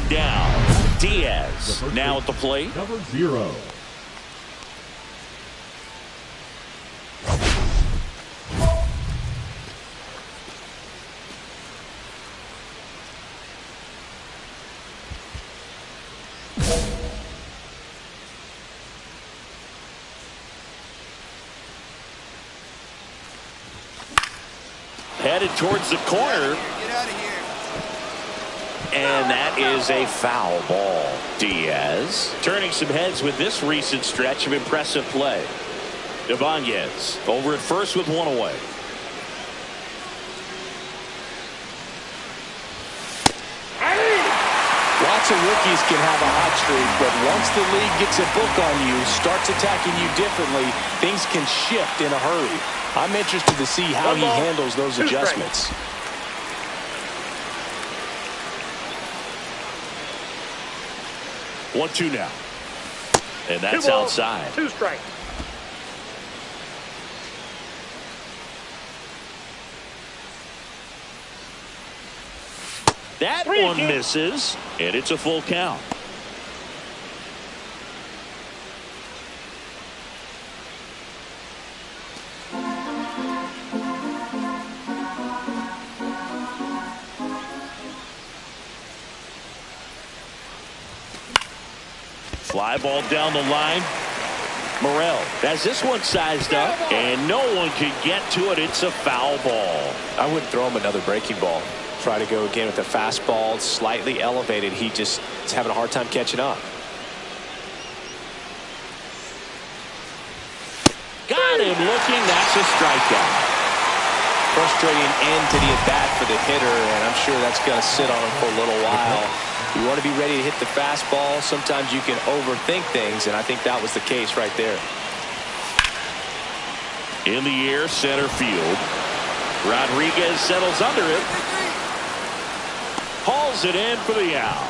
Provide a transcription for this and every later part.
one down. Diaz now at the plate. Number 0. Headed towards the corner. Get out of here. And that is a foul ball. Diaz turning some heads with this recent stretch of impressive play. Ibanez over at first with one away. Lots of rookies can have a hot streak, but once the league gets a book on you, starts attacking you differently, things can shift in a hurry. I'm interested to see how he handles those adjustments. 1-2 now. And that's outside. 2 strikes. That one misses, and it's a full count. Fly ball down the line. Morel has this one sized up, and no one can get to it. It's a foul ball. I wouldn't throw him another breaking ball. Try to go again with the fastball, slightly elevated. He just is having a hard time catching up. Got him looking. That's a strikeout. Frustrating end to the at-bat for the hitter, and I'm sure that's going to sit on him for a little while. You want to be ready to hit the fastball. Sometimes you can overthink things, and I think that was the case right there. In the air, center field. Rodriguez settles under it. Hauls it in for the out.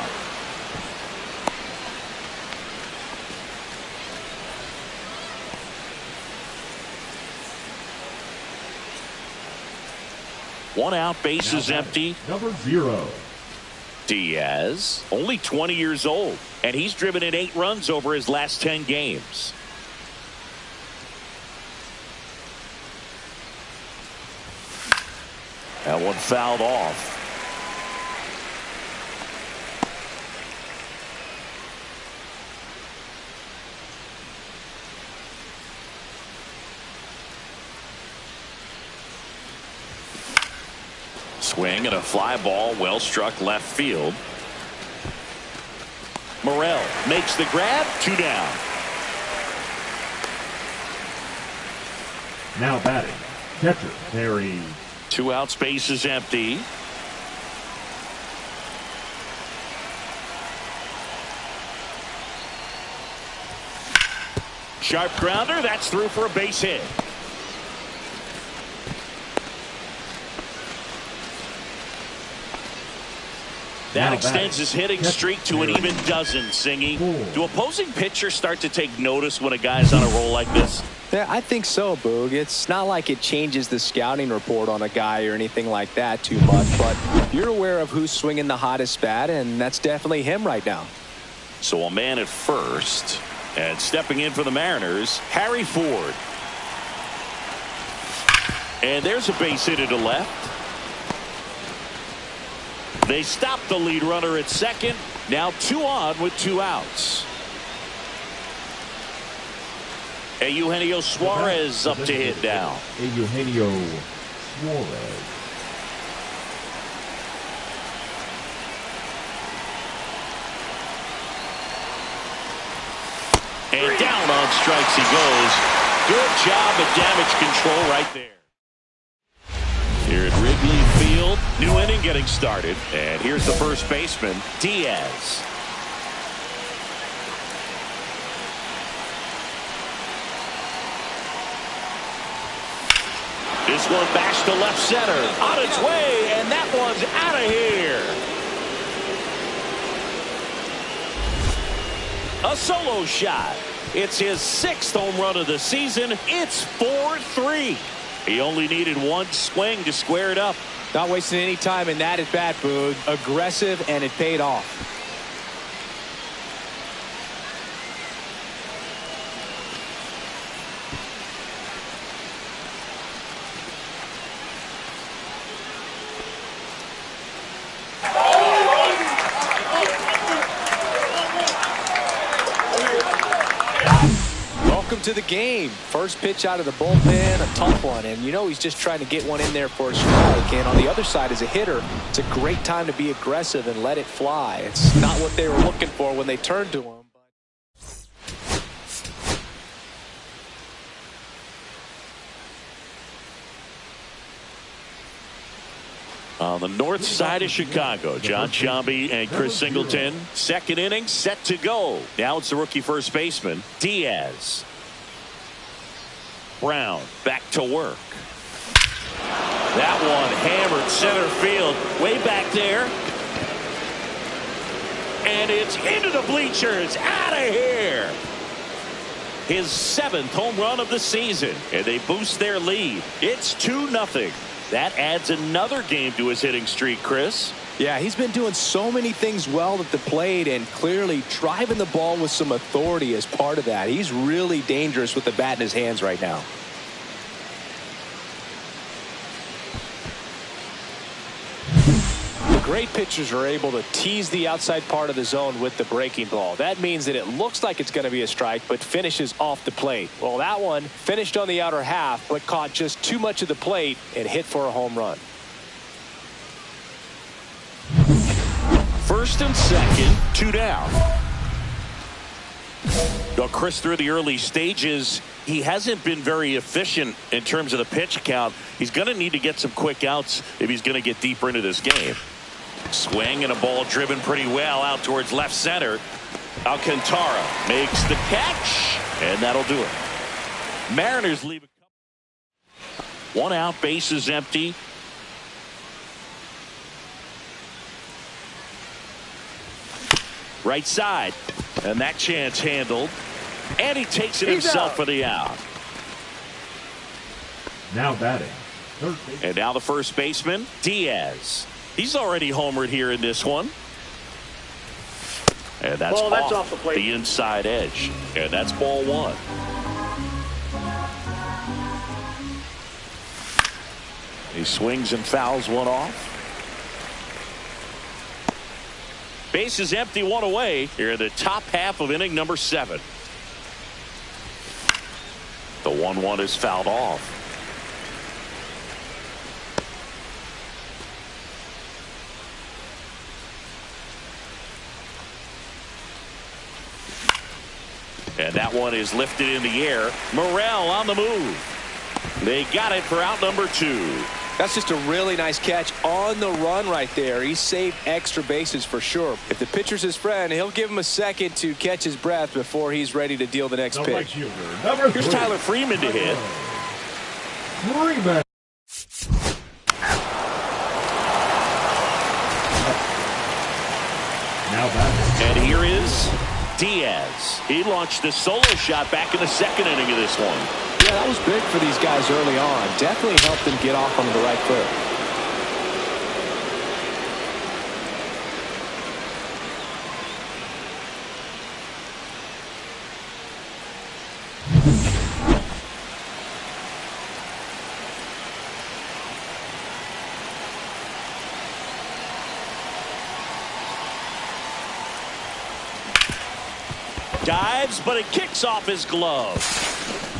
One out, bases empty. Number 0. Diaz, only 20 years old, and he's driven in 8 runs over his last 10 games. That one fouled off. Swing and a fly ball, well struck left field. Morel makes the grab, 2 down. Now batting, catcher Perry. 2 outs, bases empty. Sharp grounder, that's through for a base hit. That extends his hitting streak to an even dozen, Singy. Do opposing pitchers start to take notice when a guy's on a roll like this? Yeah, I think so, Boog. It's not like it changes the scouting report on a guy or anything like that too much, but you're aware of who's swinging the hottest bat, and that's definitely him right now. So a man at first, and stepping in for the Mariners, Harry Ford. And there's a base hit to left. They stop the lead runner at second. Now 2 on with 2 outs. Eugenio Suarez up to hit now. Eugenio Suarez. And down on strikes he goes. Good job of damage control right there. Here at Wrigley Field, new inning getting started. And here's the first baseman, Diaz. This one bashed to left center. On its way, and that one's out of here. A solo shot. It's his 6th home run of the season. It's 4-3. He only needed 1 swing to square it up. Not wasting any time in that at bat, Boog. Aggressive, and it paid off. to the game. First pitch out of the bullpen, a tough one. And you know he's just trying to get one in there for a strike. And on the other side, as a hitter, it's a great time to be aggressive and let it fly. It's not what they were looking for when they turned to him. On the north side of Chicago, John Sciambi and Chris Singleton. Second inning set to go. Now it's the rookie first baseman, Diaz. Brown back to work. That one hammered center field, way back there. And it's into the bleachers, out of here. His 7th home run of the season, and they boost their lead. It's 2-0. That adds another game to his hitting streak, Chris. Yeah, he's been doing so many things well at the plate and clearly driving the ball with some authority as part of that. He's really dangerous with the bat in his hands right now. Great pitchers are able to tease the outside part of the zone with the breaking ball. That means that it looks like it's going to be a strike, but finishes off the plate. Well, that one finished on the outer half, but caught just too much of the plate and hit for a home run. First and second, 2 down. Now, Chris, through the early stages, he hasn't been very efficient in terms of the pitch count. He's going to need to get some quick outs if he's going to get deeper into this game. Swing and a ball driven pretty well out towards left center. Alcantara makes the catch, and that'll do it. Mariners leave a couple. 1 out, bases empty. Right side, and that chance handled, and he takes it himself for the out. Now batting, third base. And now the first baseman, Diaz. He's already homered here in this one. And that's off the plate. The inside edge. And that's ball 1. He swings and fouls one off. Base is empty, 1 away here in the top half of inning number 7. The 1-1 is fouled off. And that one is lifted in the air. Morel on the move. They got it for out number 2. That's just a really nice catch on the run right there. He saved extra bases for sure. If the pitcher's his friend, he'll give him a second to catch his breath before he's ready to deal the next pitch. Here's Tyler Freeman to hit. Freeman. Now back. And here is Diaz. He launched a solo shot back in the second inning of this one. Yeah, that was big for these guys early on. Definitely helped them get off on the right foot. Dives, but it kicks off his glove.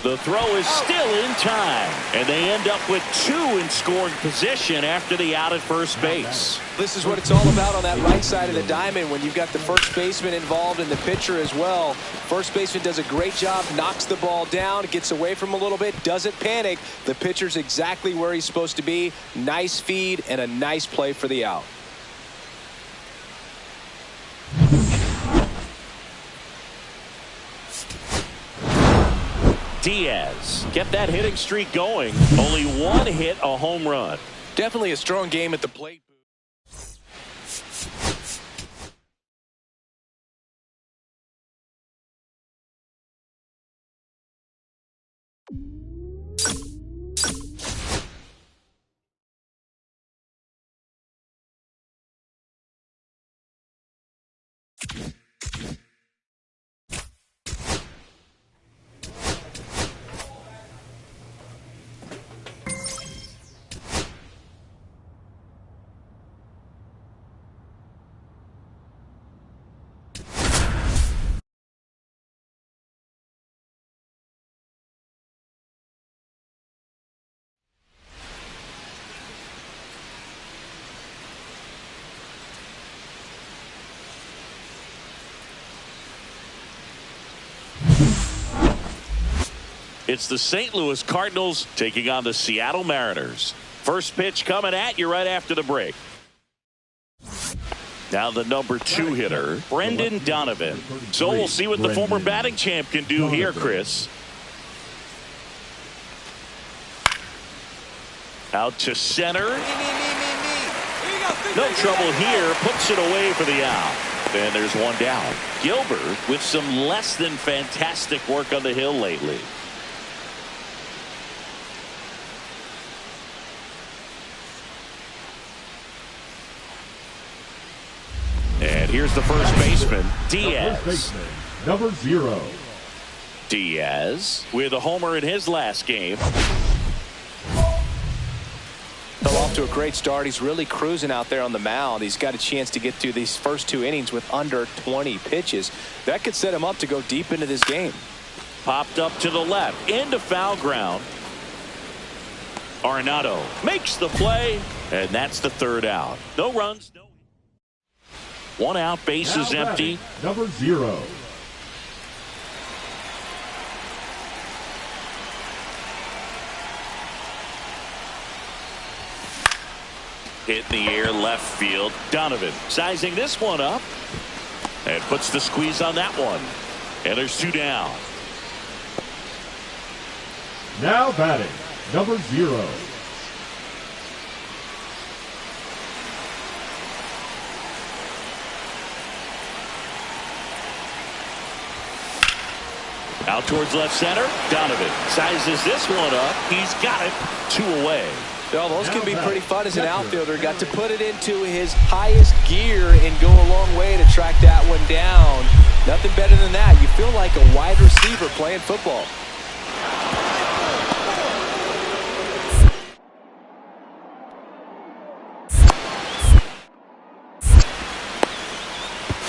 The throw is still in time, and they end up with 2 in scoring position after the out at first base. This is what it's all about on that right side of the diamond when you've got the first baseman involved and the pitcher as well. First baseman does a great job, knocks the ball down, gets away from him a little bit, doesn't panic. The pitcher's exactly where he's supposed to be. Nice feed and a nice play for the out. Diaz kept that hitting streak going. Only 1 hit, a home run. Definitely a strong game at the plate. It's the St. Louis Cardinals taking on the Seattle Mariners. First pitch coming at you right after the break. Now the number 2 hitter, Brendan Donovan. So we'll see what the former batting champ can do here, Chris. Out to center. No trouble here. Puts it away for the out. And there's one down. Gilbert with some less than fantastic work on the hill lately. And here's the first baseman, Diaz. First baseman, number 0. Diaz with a homer in his last game. Off to a great start. He's really cruising out there on the mound. He's got a chance to get through these first 2 innings with under 20 pitches. That could set him up to go deep into this game. Popped up to the left into foul ground. Arenado makes the play, and that's the 3rd out. No runs, no. 1 out, bases empty. Number 0. Hit in the air left field. Donovan sizing this one up and puts the squeeze on that one. And there's 2 down. Now batting, number 0. Out towards left center. Donovan sizes this one up. He's got it. 2 away. Well, those can be pretty fun as an outfielder. Got to put it into his highest gear and go a long way to track that one down. Nothing better than that. You feel like a wide receiver playing football.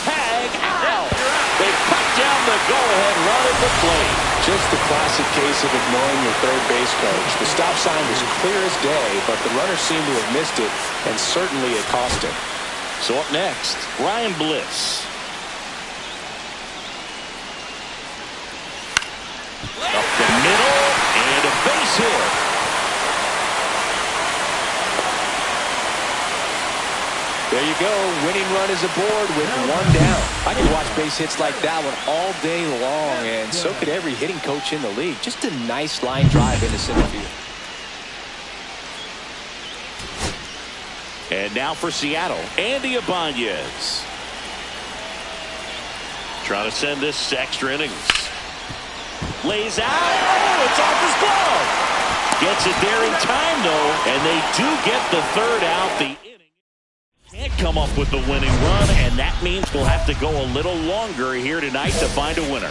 Tag out. They cut down the go-ahead run at the plate. Just the classic case of ignoring your third base coach. The stop sign was clear as day, but the runner seemed to have missed it, and certainly it cost him. So up next, Ryan Bliss. Up the middle, and a base hit. There you go. Winning run is aboard with 1 down. I could watch base hits like that one all day long, and so could every hitting coach in the league. Just a nice line drive into center field. And now for Seattle, Andy Ibanez. Trying to send this to extra innings. Lays out. Oh, it's off his glove. Gets it there in time, though, and they do get the 3rd out. The can't come up with the winning run, and that means we'll have to go a little longer here tonight to find a winner.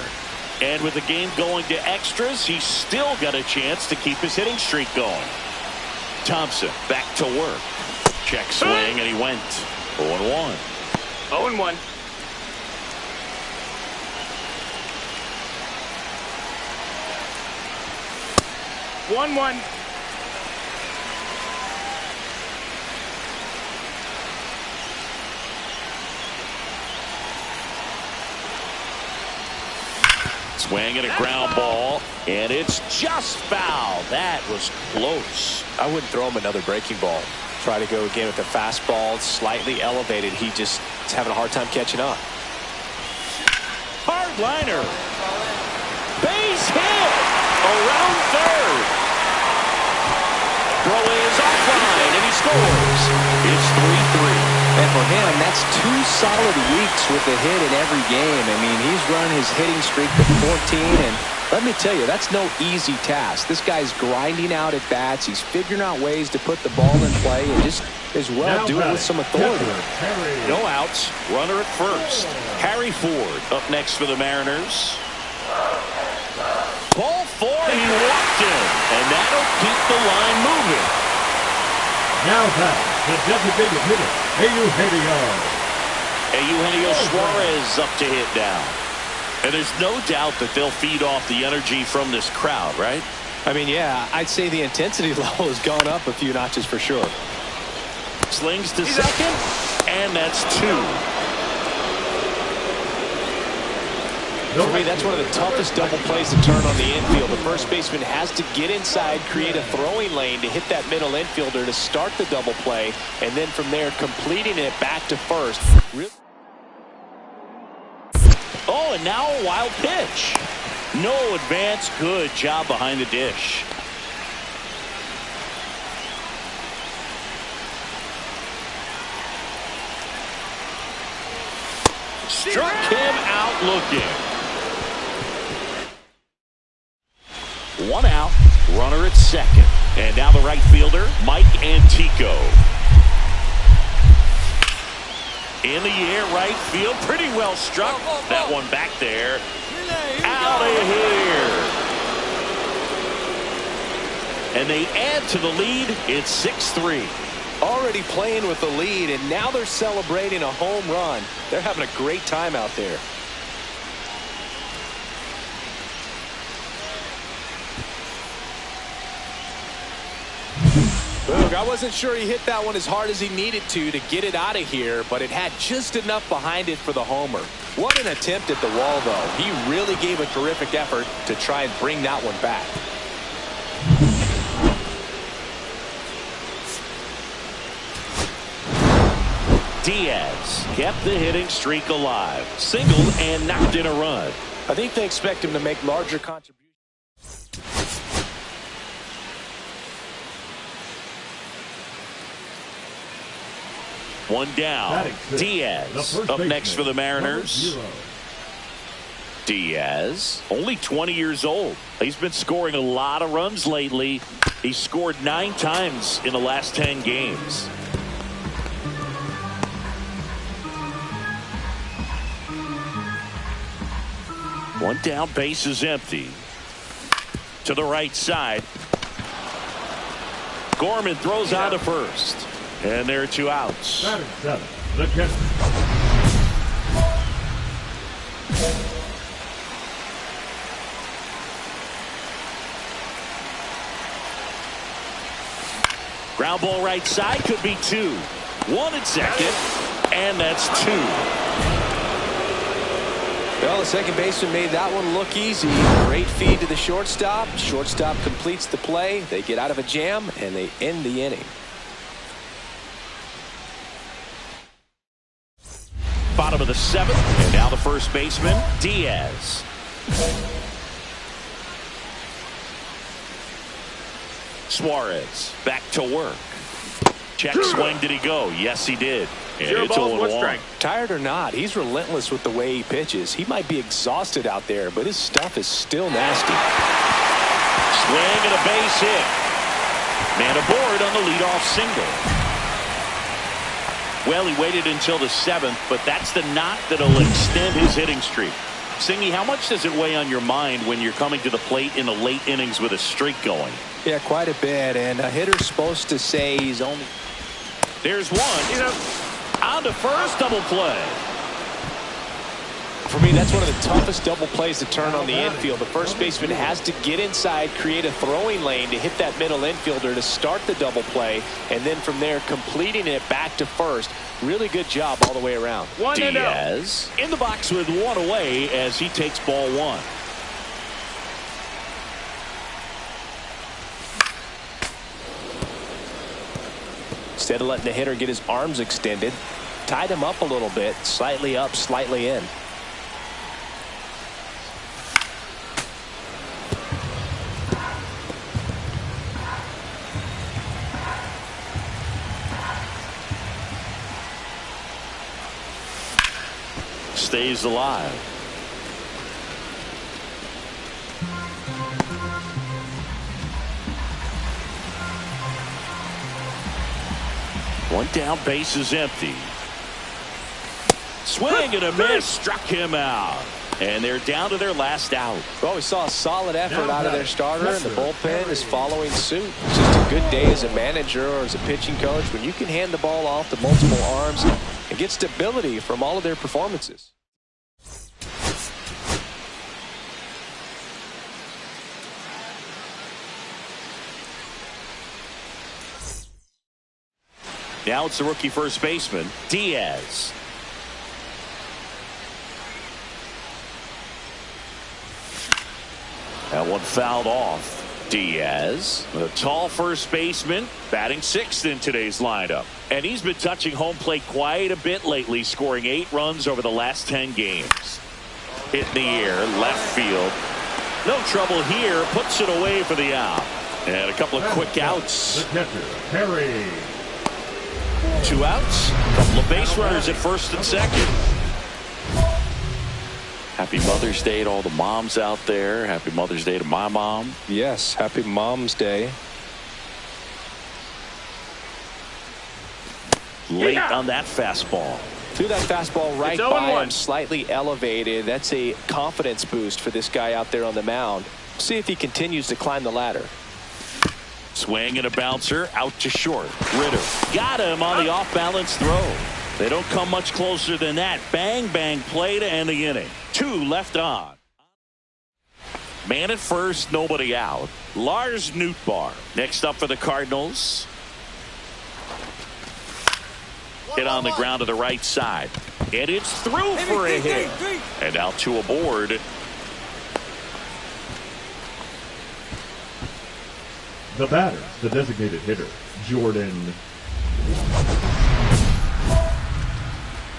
And with the game going to extras, he's still got a chance to keep his hitting streak going. Thompson back to work. Check swing, and he went 0-1. 0-1. One. Swing and a ground ball, and it's just foul. That was close. I wouldn't throw him another breaking ball. Try to go again with the fastball, slightly elevated. He just is having a hard time catching up. Hard liner. Base hit. Around third. Throw is offline, and he scores. It's 3-3. And for him, that's 2 solid weeks with a hit in every game. I mean, he's run his hitting streak to 14, and let me tell you, that's no easy task. This guy's grinding out at bats. He's figuring out ways to put the ball in play and just as well do it with some authority. No outs. Runner at first. Harry Ford up next for the Mariners. Ball 4. He walked in, and that'll keep the line moving. Now back, the designated hitter, Eugenio Suarez up to hit now. And there's no doubt that they'll feed off the energy from this crowd, right? I mean, yeah, I'd say the intensity level has gone up a few notches for sure. Slings to second, and that's 2. For me, that's one of the toughest double plays to turn on the infield. The first baseman has to get inside, create a throwing lane to hit that middle infielder to start the double play, and then from there completing it back to first. Oh, and now a wild pitch. No advance. Good job behind the dish. Struck him out looking. One out, runner at second. And now the right fielder, Mike Antico. In the air, right field, pretty well struck. That one back there. Out of here. And they add to the lead. It's 6-3. Already playing with the lead, and now they're celebrating a home run. They're having a great time out there. Boog, I wasn't sure he hit that one as hard as he needed to get it out of here, but it had just enough behind it for the homer. What an attempt at the wall, though. He really gave a terrific effort to try and bring that one back. Diaz kept the hitting streak alive. Singled and knocked in a run. I think they expect him to make larger contributions. One down. Diaz up next for the Mariners. Diaz, only 20 years old. He's been scoring a lot of runs lately. He scored 9 times in the last 10 games. One down, base is empty. To the right side. Gorman throws out to first. And there are 2 outs. Batting 7, the catcher. Ground ball right side, could be 2. 1 at second, and that's 2. Well, the second baseman made that one look easy. Great feed to the shortstop. Shortstop completes the play. They get out of a jam, and they end the inning. Bottom of the 7th, and now the first baseman, Diaz. Suarez back to work. Check swing. Did he go? Yes, he did. And it's 0-1. Tired or not, he's relentless with the way he pitches. He might be exhausted out there, but his stuff is still nasty. Swing and a base hit. Man aboard on the leadoff single. Well, he waited until the 7th, but that's the knock that'll extend his hitting streak. Singy, how much does it weigh on your mind when you're coming to the plate in the late innings with a streak going? Yeah, quite a bit, and a hitter's supposed to say he's only... There's one. On to first, double play. For me, that's one of the toughest double plays to turn on the infield. The first baseman has to get inside, create a throwing lane to hit that middle infielder to start the double play, and then from there completing it back to first. Really good job all the way around. Diaz in the box with 1 away as he takes ball 1. Instead of letting the hitter get his arms extended, tied him up a little bit, slightly up, slightly in. Stays alive. One down, base is empty. Swing and a miss, struck him out. And they're down to their last out. Well, we saw a solid effort out of their starter, and the bullpen is following suit. It's just a good day as a manager or as a pitching coach when you can hand the ball off to multiple arms and get stability from all of their performances. Now it's the rookie first baseman, Diaz. one fouled off. Diaz, a tall first baseman, batting sixth in today's lineup. And he's been touching home plate quite a bit lately, scoring 8 runs over the last 10 games. Hit in the air, left field. No trouble here, puts it away for the out. And a couple of quick outs. The catcher, Perry. 2 outs, couple of base runners at first and second. Happy Mother's Day to all the moms out there. Happy Mother's Day to my mom. Yes, happy Mom's Day. Late on that fastball. Threw that fastball right It's by 0-1. him, slightly elevated. That's a confidence boost for this guy out there on the mound. See if he continues to climb the ladder. Swing and a bouncer out to short. Ritter got him on the off-balance throw. They don't come much closer than that. Bang, bang play to end the inning. 2 left on. Man at first, nobody out. Lars Nootbaar next up for the Cardinals. Hit on the ground to the right side. And it's through for a hit. And now 2 aboard. The batter, the designated hitter, Jordan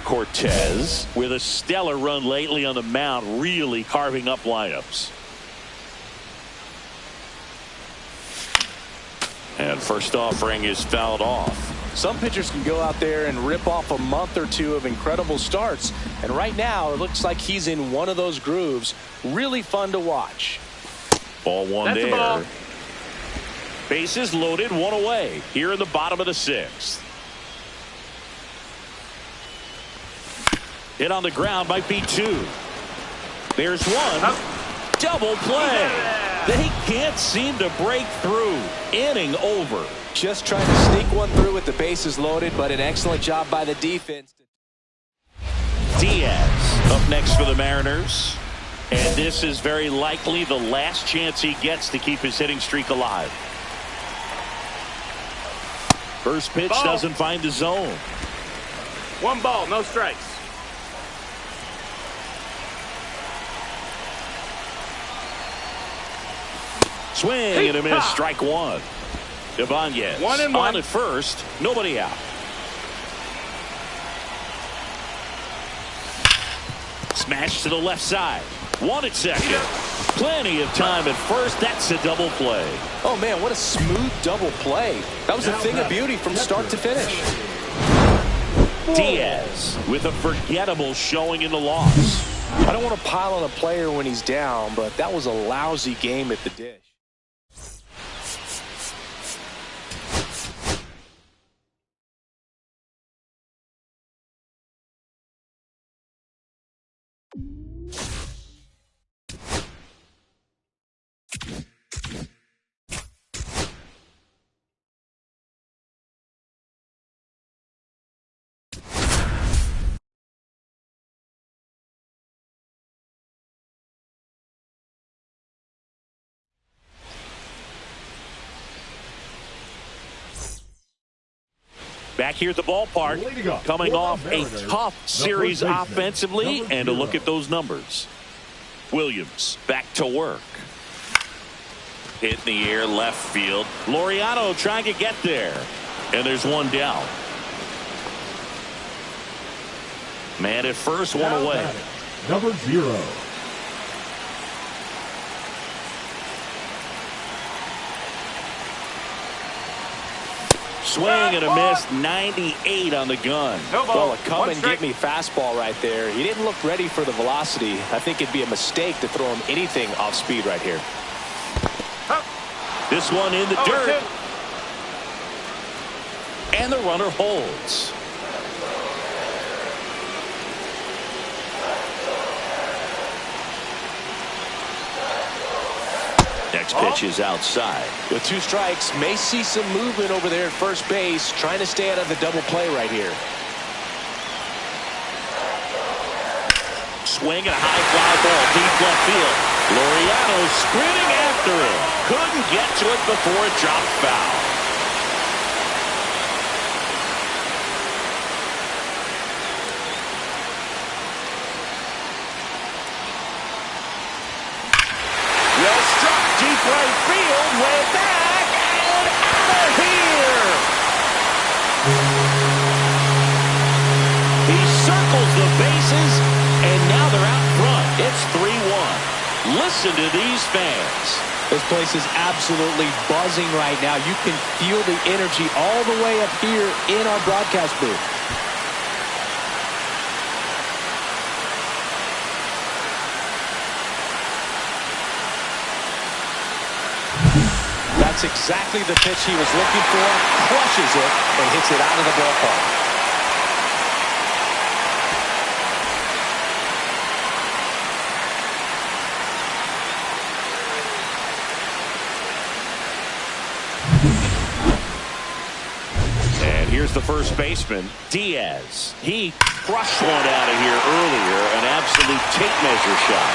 Cortez with a stellar run lately on the mound, really carving up lineups. And first offering is fouled off. Some pitchers can go out there and rip off a month or 2 of incredible starts. And right now, it looks like he's in one of those grooves. Really fun to watch. Ball 1 That's the there. ball. Bases loaded, 1 away here in the bottom of the 6th. Hit on the ground might be 2. There's 1. Double play. They can't seem to break through. Inning over. Just trying to sneak one through with the bases loaded, but an excellent job by the defense. Diaz up next for the Mariners. And this is very likely the last chance he gets to keep his hitting streak alive. First pitch Ball. doesn't find the zone. 1 ball, no strikes. Swing and a miss, strike 1. Ibanez 1-1. on at first, nobody out. Smash to the left side. 1 at second. Plenty of time at first. That's a double play. Oh, man, what a smooth double play. That was a thing of beauty from start to finish. Diaz with a forgettable showing in the loss. I don't want to pile on a player when he's down, but that was a lousy game at the dish. Back here at the ballpark, coming off a tough series offensively, and a look at those numbers. Williams back to work. Hit in the air, left field. Laureano trying to get there. And there's 1 down. Man at first, 1 away. number 0. Swing and a miss, 98 on the gun. Well, a come and get me fastball right there. He didn't look ready for the velocity. I think it'd be a mistake to throw him anything off speed right here. This one in the dirt. And the runner holds. Next pitch is outside. With 2 strikes, may see some movement over there at first base, trying to stay out of the double play right here. Swing and a high fly ball, deep left field. Laureano sprinting after it. Couldn't get to it before it dropped foul. Well struck. listen to these fans. This place is absolutely buzzing right now. You can feel the energy all the way up here in our broadcast booth. That's exactly the pitch he was looking for. Crushes it and hits it out of the ballpark. And here's the first baseman, Diaz. He crushed one out of here earlier, an absolute tape measure shot.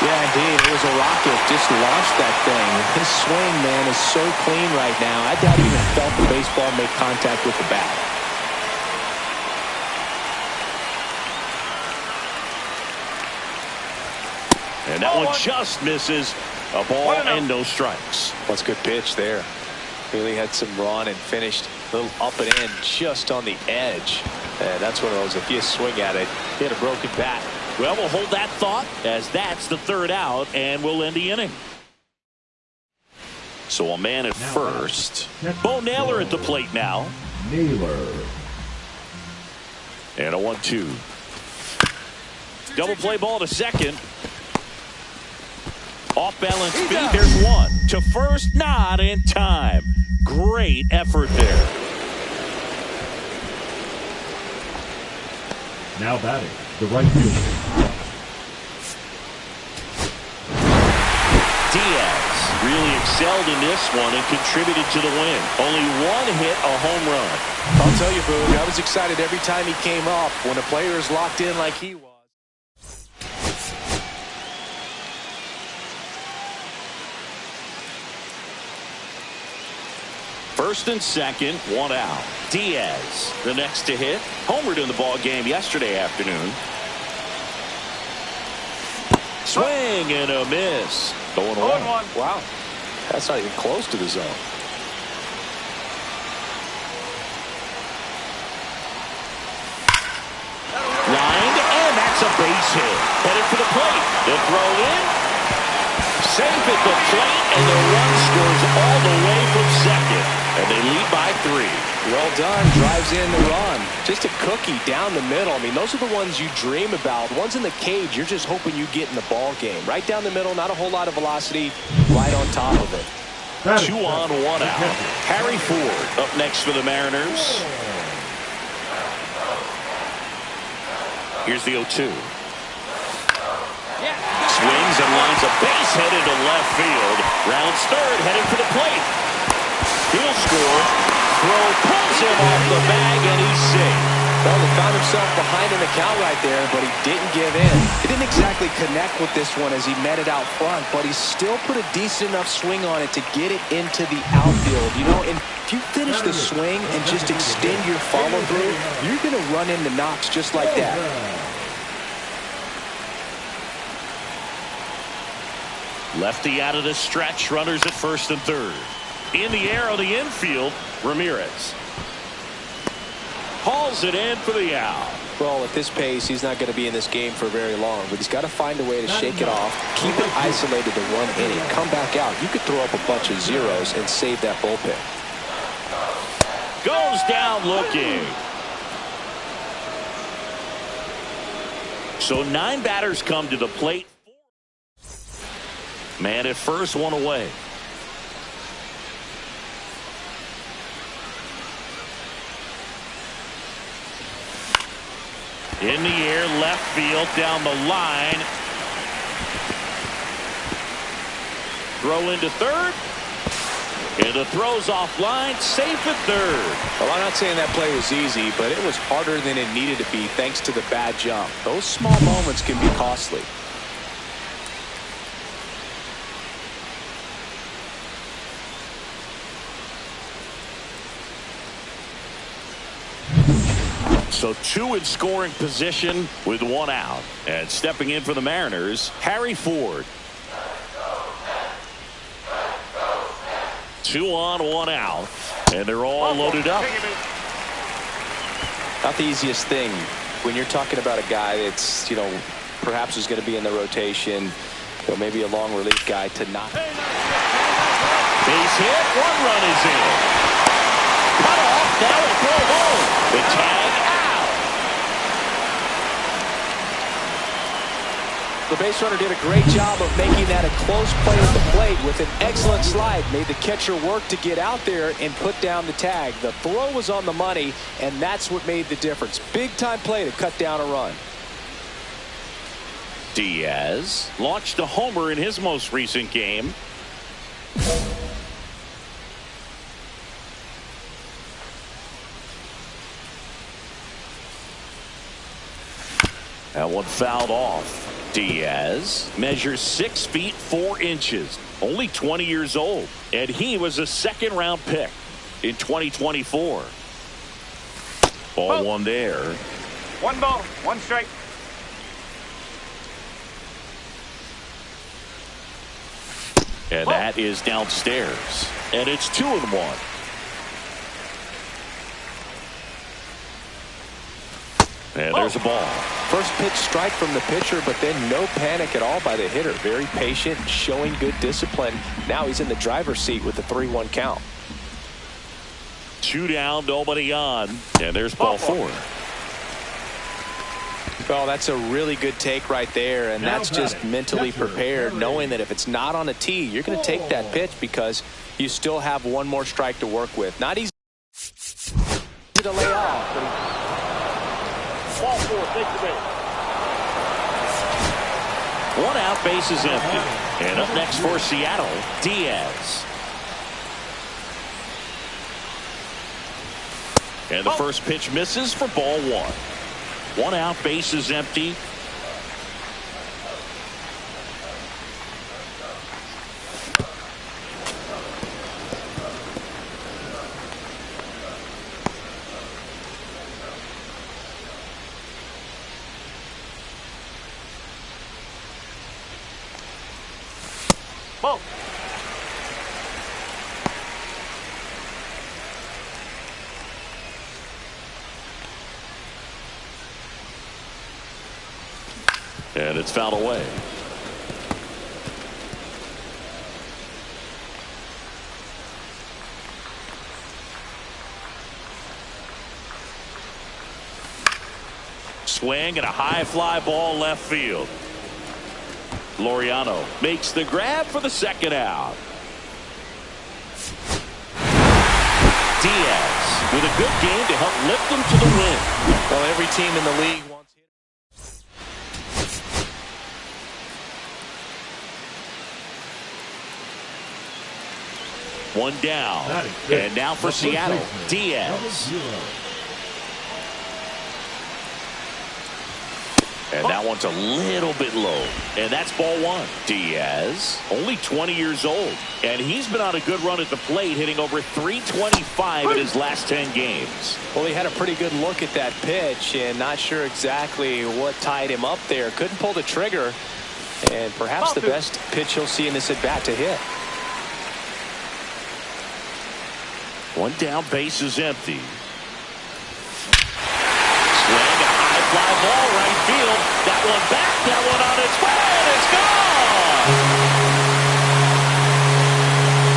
Yeah, indeed. It was a rocket. Just launched that thing. His swing, man, is so clean right now. I doubt he even felt the baseball make contact with the bat. And that one just misses. A ball and no strikes. What's a good pitch there. Really had some run and finished a little up and in just on the edge. And that's one of those, if you swing at it, hit a broken bat. Well, we'll hold that thought as that's the third out, and we'll end the inning. So a man at first. Bo Naylor at the plate now. Naylor. And a 1-2. Double play ball to second. Off balance feet. There's one. To first, not in time. Great effort there. Now batting, the right fielder. Diaz really excelled in this one and contributed to the win. Only one hit, a home run. I'll tell you, Boog, I was excited every time he came up. When a player is locked in like he was. First and second, one out. Diaz, the next to hit. Homered in the ball game yesterday afternoon. Swing and a miss. Going on. Wow. That's not even close to the zone. Lined, and that's a base hit. Headed for the plate. The throw in. Safe at the plate, and the run scores all the way from second. And they lead by 3. Well done. Drives in the run. Just a cookie down the middle. I mean, those are the ones you dream about. Ones in the cage, you're just hoping you get in the ball game. Right down the middle, not a whole lot of velocity. Right on top of it. 2 on, 1 out. Harry Ford up next for the Mariners. Here's the 0-2. Swings and lines a base hit into left field. Rounds third, headed for the plate. He'll score. Throw pulls him off the bag, and he's safe. Well, he found himself behind in the count right there, but he didn't give in. He didn't exactly connect with this one as he met it out front, but he still put a decent enough swing on it to get it into the outfield. You know, and if you finish the swing and just extend your follow-through, you're going to run into knocks just like that. Lefty out of the stretch. Runners at first and third. In the air on the infield, Ramirez hauls it in for the out. Well, at this pace, he's not going to be in this game for very long, but he's got to find a way to shake it off, keep it isolated to 1 inning, come back out. You could throw up a bunch of zeros and save that bullpen. Goes down looking. So 9 batters come to the plate. Man at first, 1 away. In the air, left field, down the line. Throw into third. And the throw's offline, safe at third. Well, I'm not saying that play was easy, but it was harder than it needed to be thanks to the bad jump. Those small moments can be costly. So 2 in scoring position with 1 out. And stepping in for the Mariners, Harry Ford. 2 on, 1 out. And they're all loaded up. Not the easiest thing when you're talking about a guy that's, you know, perhaps is going to be in the rotation. So maybe a long relief guy to not. Base hit. 1 run is in. Cut off. Now a throw home. The tag out. The base runner did a great job of making that a close play at the plate with an excellent slide. Made the catcher work to get out there and put down the tag. The throw was on the money, and that's what made the difference. Big time play to cut down a run. Diaz launched a homer in his most recent game. That one fouled off. Diaz measures 6 feet 4 inches, only 20 years old, and he was a second-round pick in 2024. Ball 1 there. 1 ball, 1 strike. And that is downstairs, and it's 2-1. And there's a ball. First pitch strike from the pitcher, but then no panic at all by the hitter. Very patient, showing good discipline. Now he's in the driver's seat with the 3-1 count. 2 down, nobody on. And there's ball 4. Well, that's a really good take right there, and that's just mentally prepared, knowing that if it's not on a tee, you're going to take that pitch because you still have 1 more strike to work with. Not easy to lay off. Ball 4, take the base. 1 out, base is empty. And up next for Seattle, Diaz. And the first pitch misses for ball 1. 1 out, base is empty. Ball. And it's fouled away. Swing and a high fly ball left field. Laureano makes the grab for the second out. Diaz with a good game to help lift them to the win. Well, every team in the league wants hitters. One down. And now for Seattle, Diaz. And that one's a little bit low. And that's ball 1. Diaz, only 20 years old. And he's been on a good run at the plate, hitting over .325 in his last 10 games. Well, he had a pretty good look at that pitch and not sure exactly what tied him up there. Couldn't pull the trigger. And perhaps the best pitch he'll see in this at-bat to hit. 1 down, base is empty. Swing, a high fly ball, right field. That one back, that one on its way, and it's gone!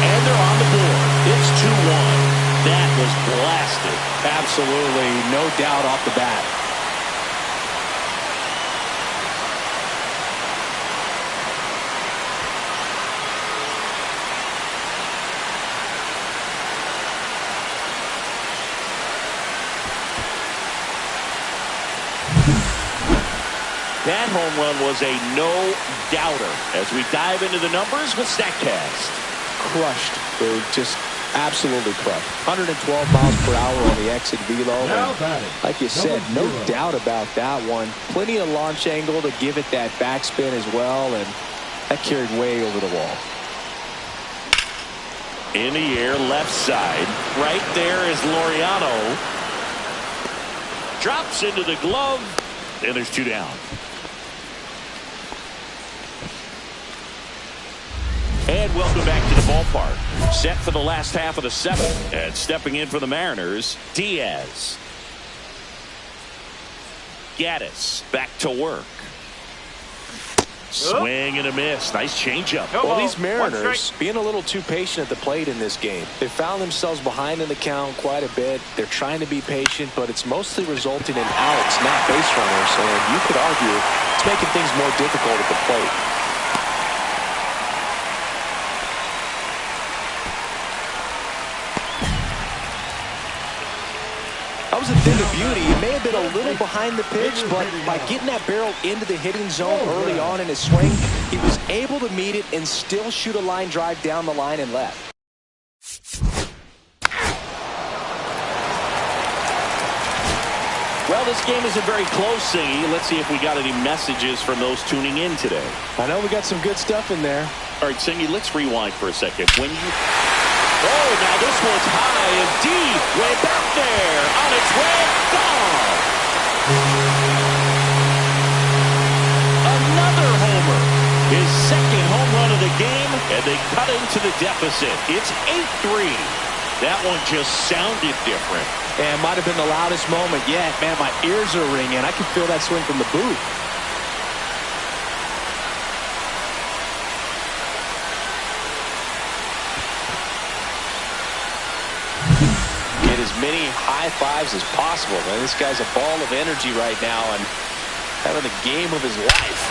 And they're on the board. It's 2-1. That was blasted. Absolutely, no doubt off the bat. That home run was a no-doubter as we dive into the numbers with StatCast. Crushed. They're just absolutely crushed. 112 miles per hour on the exit velo. Like you said, no doubt about that one. Plenty of launch angle to give it that backspin as well, and that carried way over the wall. In the air, left side. Right there is Laureano. Drops into the glove, and there's 2 down. And welcome back to the ballpark. Set for the last half of the 7th. And stepping in for the Mariners, Diaz. Gaddis back to work. Swing and a miss. Nice changeup. Well, these Mariners being a little too patient at the plate in this game. They found themselves behind in the count quite a bit. They're trying to be patient, but it's mostly resulting in outs, not base runners. And you could argue it's making things more difficult at the plate. That was a thing of beauty. It may have been a little behind the pitch, but by getting that barrel into the hitting zone early on in his swing, he was able to meet it and still shoot a line drive down the line and left. Well, this game isn't very close, Singy. Let's see if we got any messages from those tuning in today. I know we got some good stuff in there. All right, Singy, let's rewind for a second. Oh, now this one's high and deep, way back there, on its way, gone. Another homer, his second home run of the game, and they cut into the deficit. It's 8-3. That one just sounded different. And might have been the loudest moment yet. Man, my ears are ringing. I can feel that swing from the booth. Many high fives as possible. Man, this guy's a ball of energy right now and having the game of his life.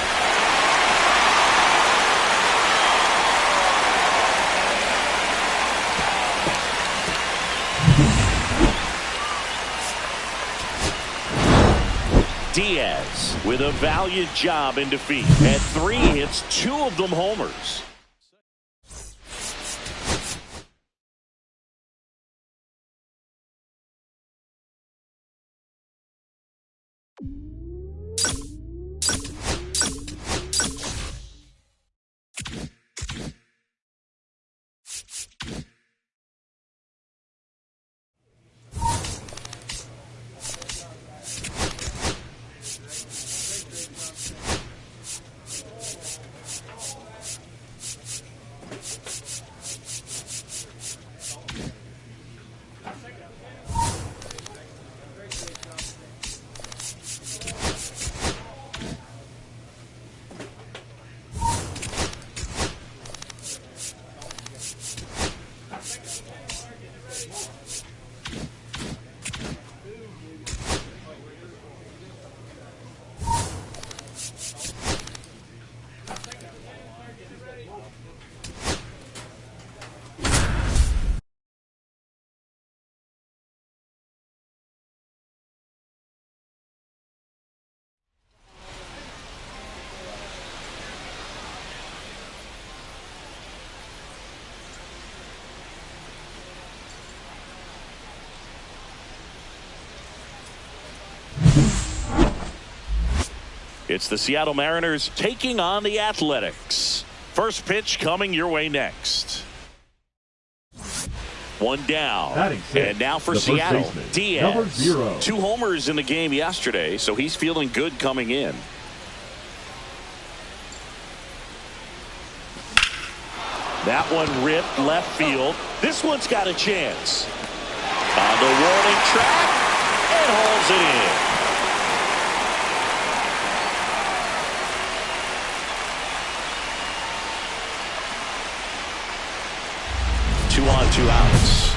Diaz with a valiant job in defeat. Had 3 hits, 2 of them homers. It's the Seattle Mariners taking on the Athletics. First pitch coming your way next. One down. And now for Seattle, Diaz. 2 homers in the game yesterday, so he's feeling good coming in. That one ripped left field. This one's got a chance. On the warning track, and hauls it in. 2 on, 2 outs.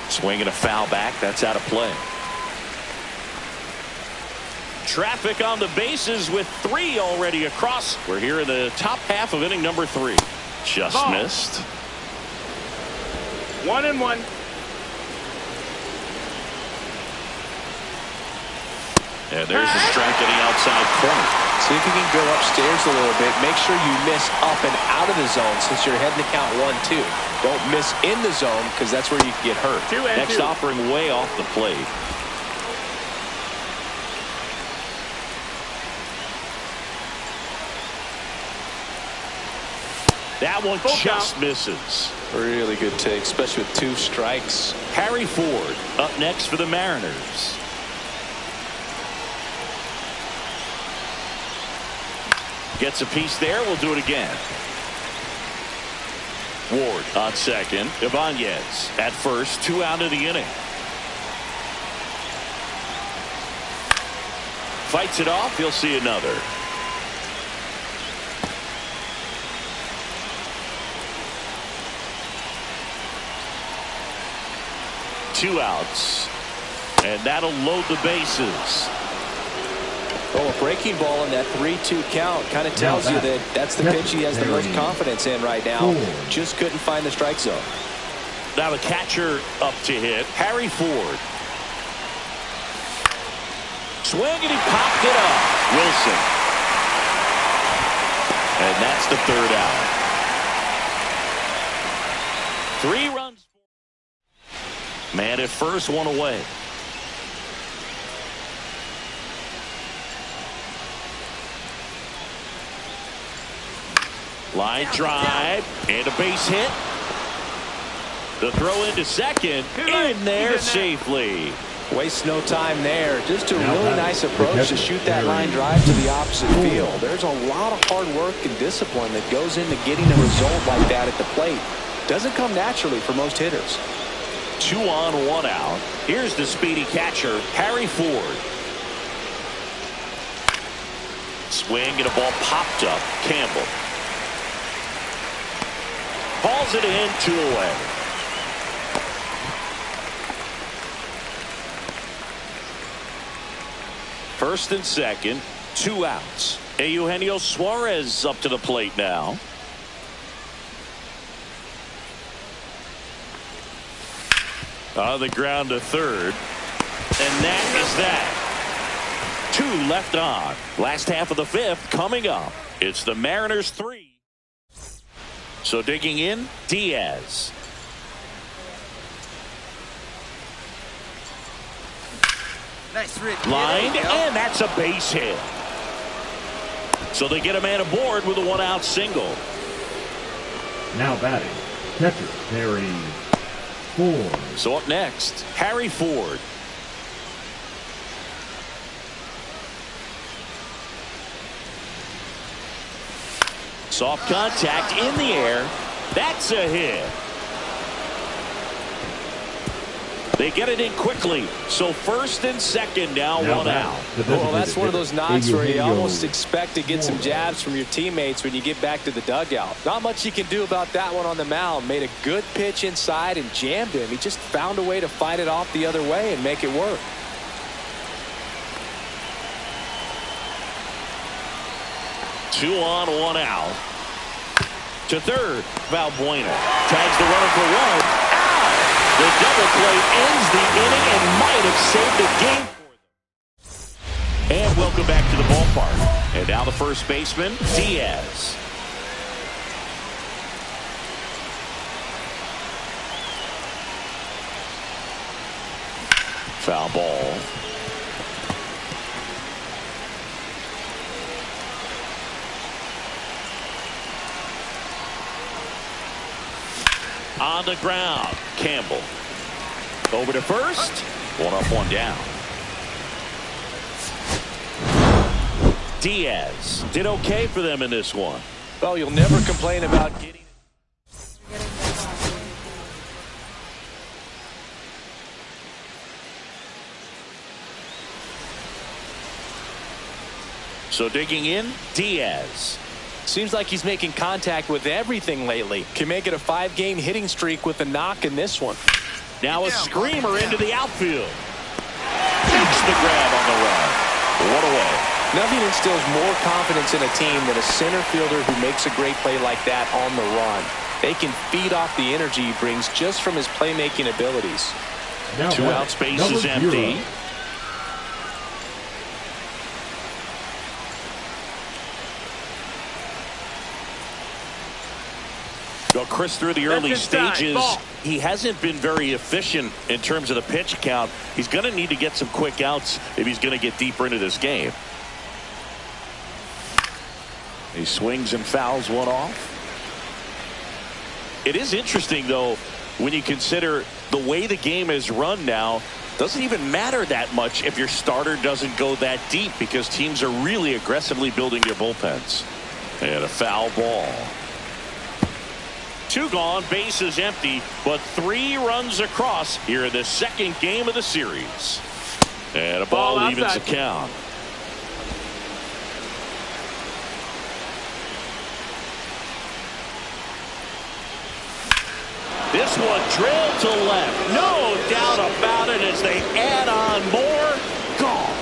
Swing and a foul back. That's out of play. Traffic on the bases with 3 already across. We're here in the top half of inning number 3. Just missed. 1-1. And there's a strike in the outside corner. See if you can go upstairs a little bit. Make sure you miss up and out of the zone since you're heading to count 1-2. Don't miss in the zone because that's where you can get hurt. Next offering way off the plate. That one just misses. Really good take, especially with 2 strikes. Harry Ford up next for the Mariners. Gets a piece there. We'll do it again. Ward on second. Ibanez at first. 2 out of the inning. Fights it off. He'll see another. Two outs. And that'll load the bases. Well, a breaking ball in that 3-2 count kind of tells you that that's the pitch he has the most confidence in right now. Just couldn't find the strike zone. Now the catcher up to hit. Harry Ford. Swing and he popped it up. Wilson. And that's the 3rd out. 3 runs. Man at first, 1 away. Line drive and a base hit. The throw into second. In there safely. Wastes no time there. Just a really nice approach to shoot that line drive to the opposite field. There's a lot of hard work and discipline that goes into getting a result like that at the plate. Doesn't come naturally for most hitters. 2 on, 1 out. Here's the speedy catcher, Harry Ford. Swing and a ball popped up. Campbell. Hauls it in, 2 away. First and second, 2 outs. Eugenio Suarez up to the plate now. On the ground to third. And that is that. 2 left on. Last half of the 5th coming up. It's the Mariners 3. So digging in, Diaz. Nice rip. Lined, and that's a base hit. So they get a man aboard with a 1-out single. Now batting, catcher Harry Ford. So up next, Harry Ford. Soft contact in the air. That's a hit. They get it in quickly. So first and second now 1 out. Well, that's one of those knocks where you almost expect to get some jabs from your teammates when you get back to the dugout. Not much you can do about that one on the mound. Made a good pitch inside and jammed him. He just found a way to fight it off the other way and make it work. Two on, 1 out. To third, Valbuena tags the runner for 1. The double play ends the inning and might have saved the game for them. And welcome back to the ballpark. And now the first baseman, Diaz. Foul ball. On the ground, Campbell. Over to first. 1 up, 1 down. Diaz did okay for them in this one. Well, you'll never complain about getting. So digging in, Diaz. Seems like he's making contact with everything lately. Can make it a 5-game hitting streak with a knock in this one. Now a screamer into the outfield. Takes the grab on the run. 1 away. Nothing instills more confidence in a team than a center fielder who makes a great play like that on the run. They can feed off the energy he brings just from his playmaking abilities. Now 2 out, space is empty. Well, Chris, through the early stages, he hasn't been very efficient in terms of the pitch count. He's going to need to get some quick outs if he's going to get deeper into this game. He swings and fouls 1 off. It is interesting, though, when you consider the way the game is run now. Doesn't even matter that much if your starter doesn't go that deep because teams are really aggressively building their bullpens. And a foul ball. 2 gone, bases empty, but 3 runs across here in the second game of the series. And a ball evens the count. This one drilled to left. No doubt about it as they add on more. Gone.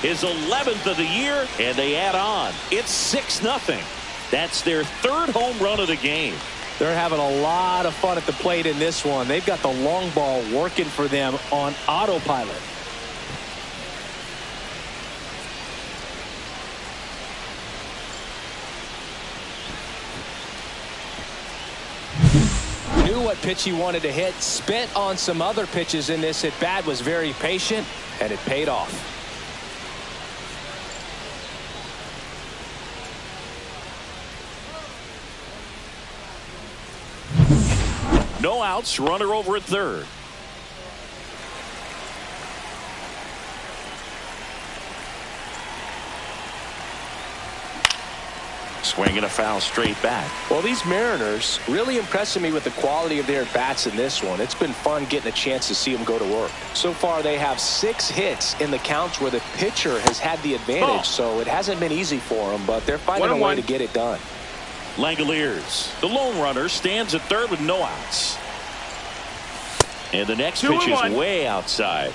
His 11th of the year, and they add on. It's 6-0. That's their 3rd home run of the game. They're having a lot of fun at the plate in this one. They've got the long ball working for them on autopilot. Knew what pitch he wanted to hit, spent on some other pitches in this at bat, was very patient, and it paid off. No outs, runner over at third. Swinging a foul straight back. Well, these Mariners really impressing me with the quality of their bats in this one. It's been fun getting a chance to see them go to work. So far, they have 6 hits in the counts where the pitcher has had the advantage, so it hasn't been easy for them, but they're finding a way to get it done. Langoliers, the lone runner, stands at third with no outs. And the next pitch is way outside.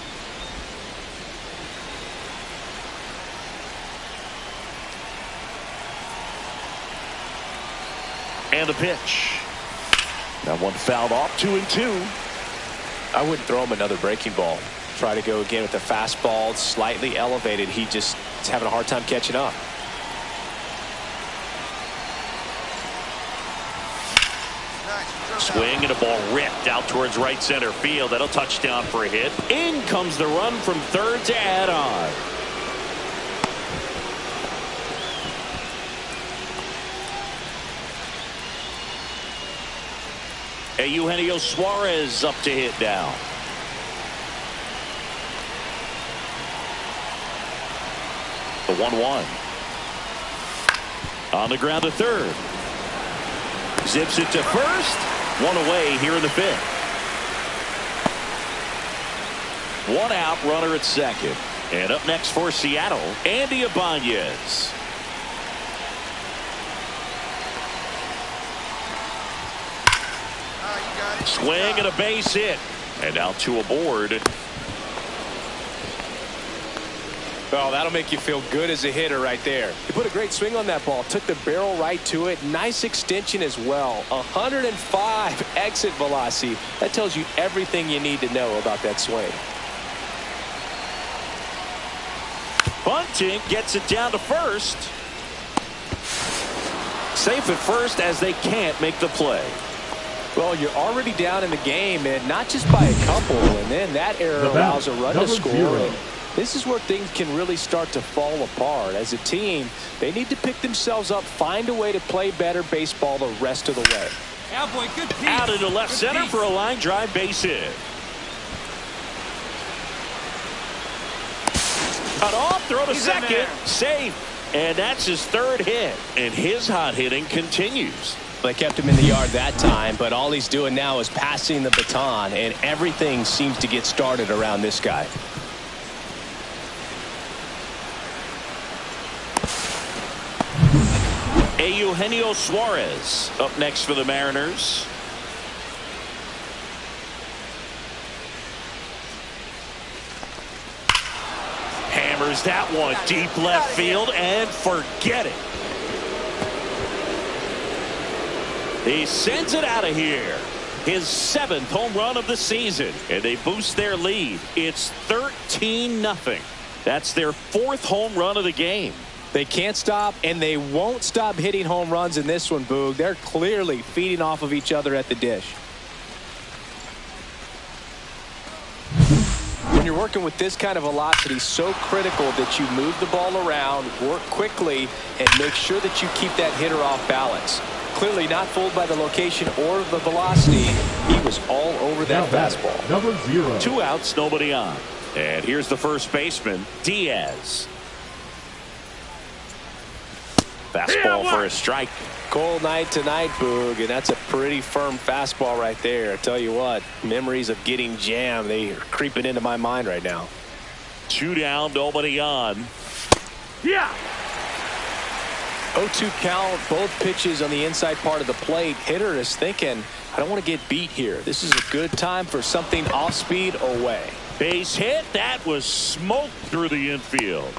And the pitch. That one fouled off, 2-2. I wouldn't throw him another breaking ball. Try to go again with the fastball, slightly elevated. He just is having a hard time catching up. Swing and a ball ripped out towards right center field. That'll touchdown for a hit. In comes the run from third to add on. Eugenio Suarez up to hit now. The 1-1. On the ground to third. Zips it to first. 1 away here in the 5th. 1 out, runner at second. And up next for Seattle, Andy Ibanez. Swing and a base hit. And now 2 aboard. Well, that'll make you feel good as a hitter right there. He put a great swing on that ball. Took the barrel right to it. Nice extension as well. 105 exit velocity. That tells you everything you need to know about that swing. Bunting gets it down to first. Safe at first as they can't make the play. Well, you're already down in the game, and not just by a couple. And then that error allows a run to score. And this is where things can really start to fall apart. As a team, they need to pick themselves up, find a way to play better baseball the rest of the way. Cowboy, good piece. Out into left Good center piece. for a line drive base hit. Cut off, throw to He's in second, there. safe. And that's his 3rd hit. And his hot hitting continues. They kept him in the yard that time, but all he's doing now is passing the baton, and everything seems to get started around this guy. Eugenio Suarez up next for the Mariners. Hammers that one deep left field and forget it. He sends it out of here. His 7th home run of the season, and they boost their lead. It's 13-0. That's their 4th home run of the game. They can't stop, and they won't stop hitting home runs in this one, Boog. They're clearly feeding off of each other at the dish. When you're working with this kind of velocity, so critical that you move the ball around, work quickly, and make sure that you keep that hitter off balance. Clearly not fooled by the location or the velocity. He was all over that fastball. Number 0. 2 outs, nobody on. And here's the first baseman, Diaz. Fastball for a strike. Cold night tonight, Boog, and that's a pretty firm fastball right there. I tell you what, memories of getting jammed, they are creeping into my mind right now. 2 down, nobody on. Yeah. 0-2 count, both pitches on the inside part of the plate. Hitter is thinking, I don't want to get beat here. This is a good time for something off speed away. Base hit. That was smoked through the infield.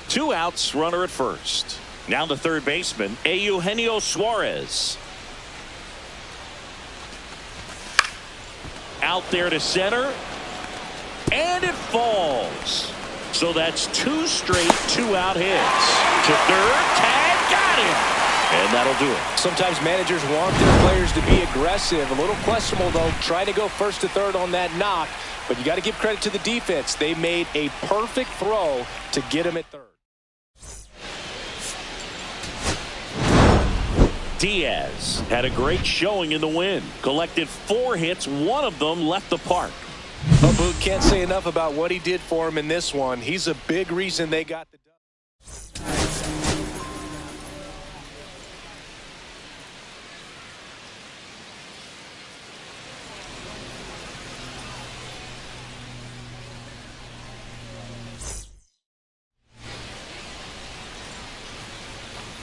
Two outs, runner at first. Now the third baseman, Eugenio Suarez. Out there to center. And it falls. So that's 2 straight 2-out hits. To third, tag, got him. And that'll do it. Sometimes managers want their players to be aggressive. A little questionable, though, trying to go first to third on that knock. But you got to give credit to the defense. They made a perfect throw to get him at third. Diaz had a great showing in the win. Collected 4 hits. 1 of them left the park. Well, Boog can't say enough about what he did for him in this one. He's a big reason they got the dub.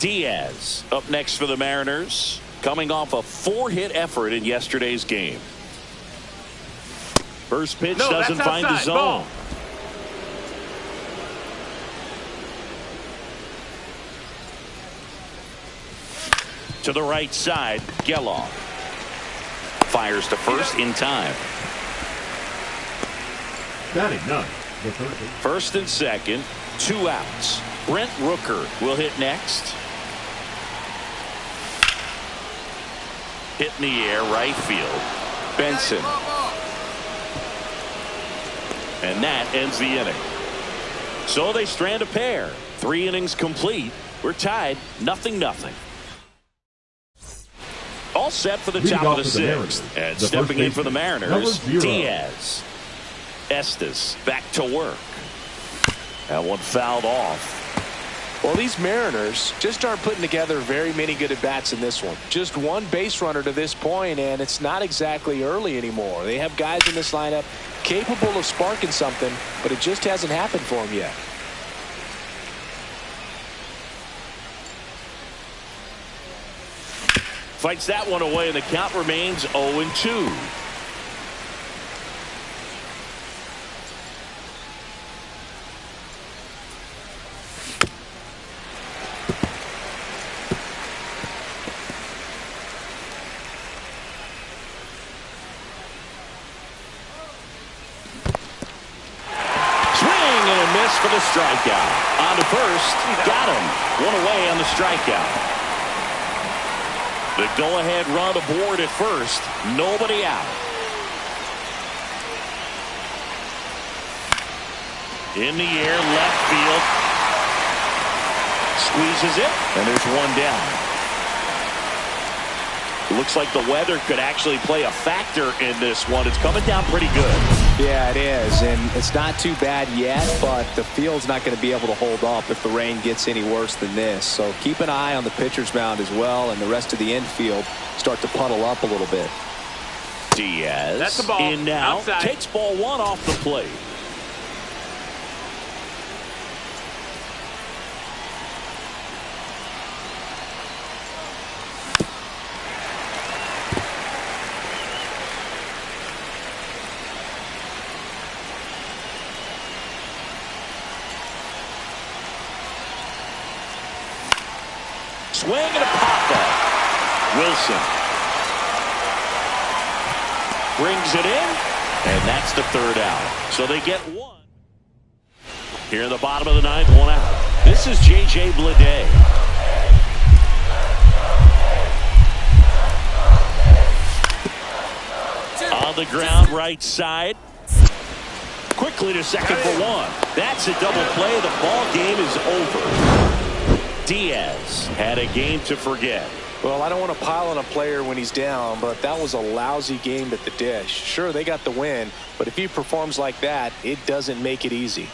Diaz up next for the Mariners, coming off a 4-hit effort in yesterday's game. First pitch doesn't find the zone. Ball. To the right side, Geloff fires to first in time. Batting ninth, the third. First and second, 2 outs. Brent Rooker will hit next. Hit in the air, right field. Benson. And that ends the inning. So they strand a pair. 3 innings complete. We're tied 0-0. All set for the top of the 6th. And stepping in for the Mariners, Diaz. Estes back to work. That one fouled off. Well, these Mariners just aren't putting together very many good at-bats in this one. Just 1 base runner to this point, and it's not exactly early anymore. They have guys in this lineup capable of sparking something, but it just hasn't happened for them yet. Fights that one away, and the count remains 0-2. For the strikeout. On to first. Got him. 1 away on the strikeout. The go-ahead run aboard at first. Nobody out. In the air, left field. Squeezes it. And there's 1 down. It looks like the weather could actually play a factor in this one. It's coming down pretty good. Yeah, it is, and it's not too bad yet, but the field's not going to be able to hold up if the rain gets any worse than this. So keep an eye on the pitcher's mound as well, and the rest of the infield start to puddle up a little bit. Diaz That's the ball. in now. Outside. Takes ball 1 off the plate. Swing and a pop-up. Wilson brings it in, and that's the 3rd out. So they get 1. Here in the bottom of the 9th, 1 out. This is J.J. Bleday. On the ground, right side. Quickly to second for 1. That's a double play. The ball game is over. Diaz had a game to forget. Well, I don't want to pile on a player when he's down, but that was a lousy game at the dish. Sure, they got the win, but if he performs like that, it doesn't make it easy.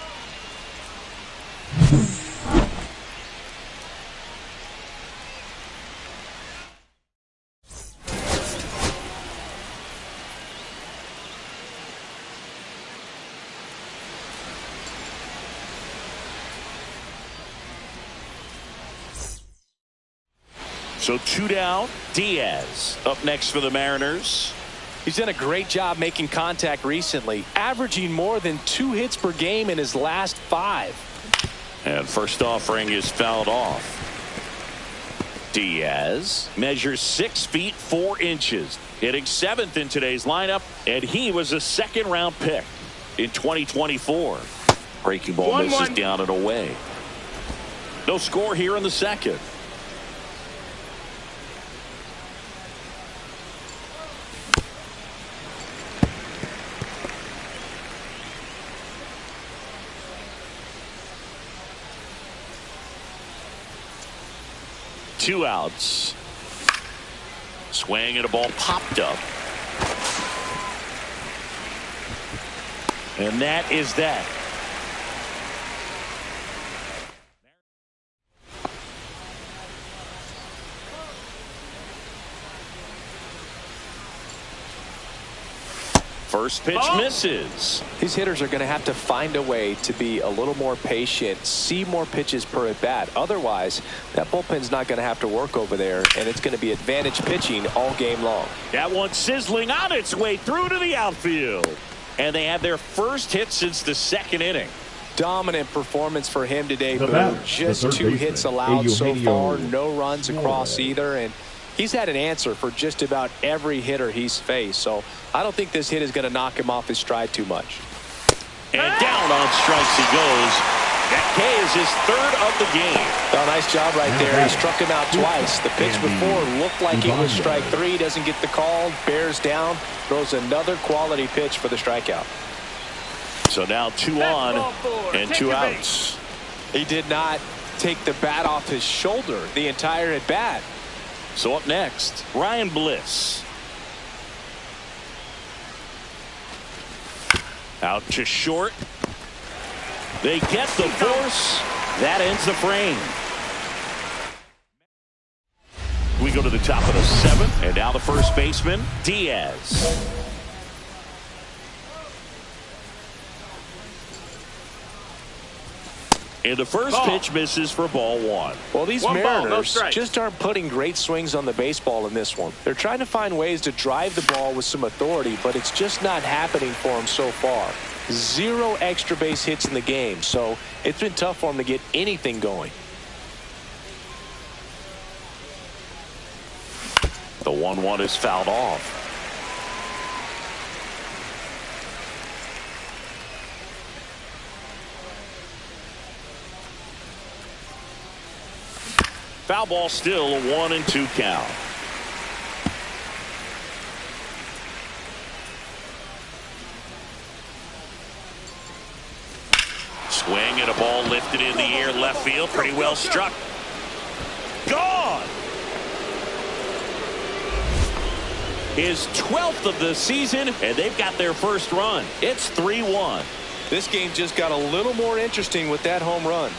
So 2 down. Diaz up next for the Mariners. He's done a great job making contact recently, averaging more than 2 hits per game in his last 5. And first offering is fouled off. Diaz measures 6 feet 4 inches, hitting 7th in today's lineup, and he was a second-round pick in 2024. Breaking ball misses down and away. No score here in the second. Two outs. Swing and a ball popped up. And that is that. First pitch misses. These hitters are going to have to find a way to be a little more patient, see more pitches per at bat. Otherwise, that bullpen's not going to have to work over there, and it's going to be advantage pitching all game long. That one sizzling on its way through to the outfield. And they have their first hit since the second inning. Dominant performance for him today, The Boo. batter, Just the third 2 hits baseman, allowed so Eugenio far, no runs across Suarez. either, and he's had an answer for just about every hitter he's faced. So I don't think this hit is going to knock him off his stride too much. And down on strikes he goes. That K is his 3rd of the game. Oh, nice job right there. He struck him out twice. The pitch before looked like it was strike 3. Doesn't get the call. Bears down. Throws another quality pitch for the strikeout. So now 2 on and 2 outs. He did not take the bat off his shoulder the entire at bat. So up next, Ryan Bliss. Out to short. They get the force. That ends the frame. We go to the top of the 7th, and now the first baseman, Diaz. And the first pitch misses for ball 1. Well, these One ball, no Mariners strikes. just aren't putting great swings on the baseball in this one. They're trying to find ways to drive the ball with some authority, but it's just not happening for them so far. 0 extra base hits in the game, so it's been tough for them to get anything going. The 1-1 is fouled off. Foul ball, still a 1-2 count. Swing and a ball lifted in the air left field. Pretty well struck. Gone. His 12th of the season, and they've got their first run. It's 3-1. This game just got a little more interesting with that home run.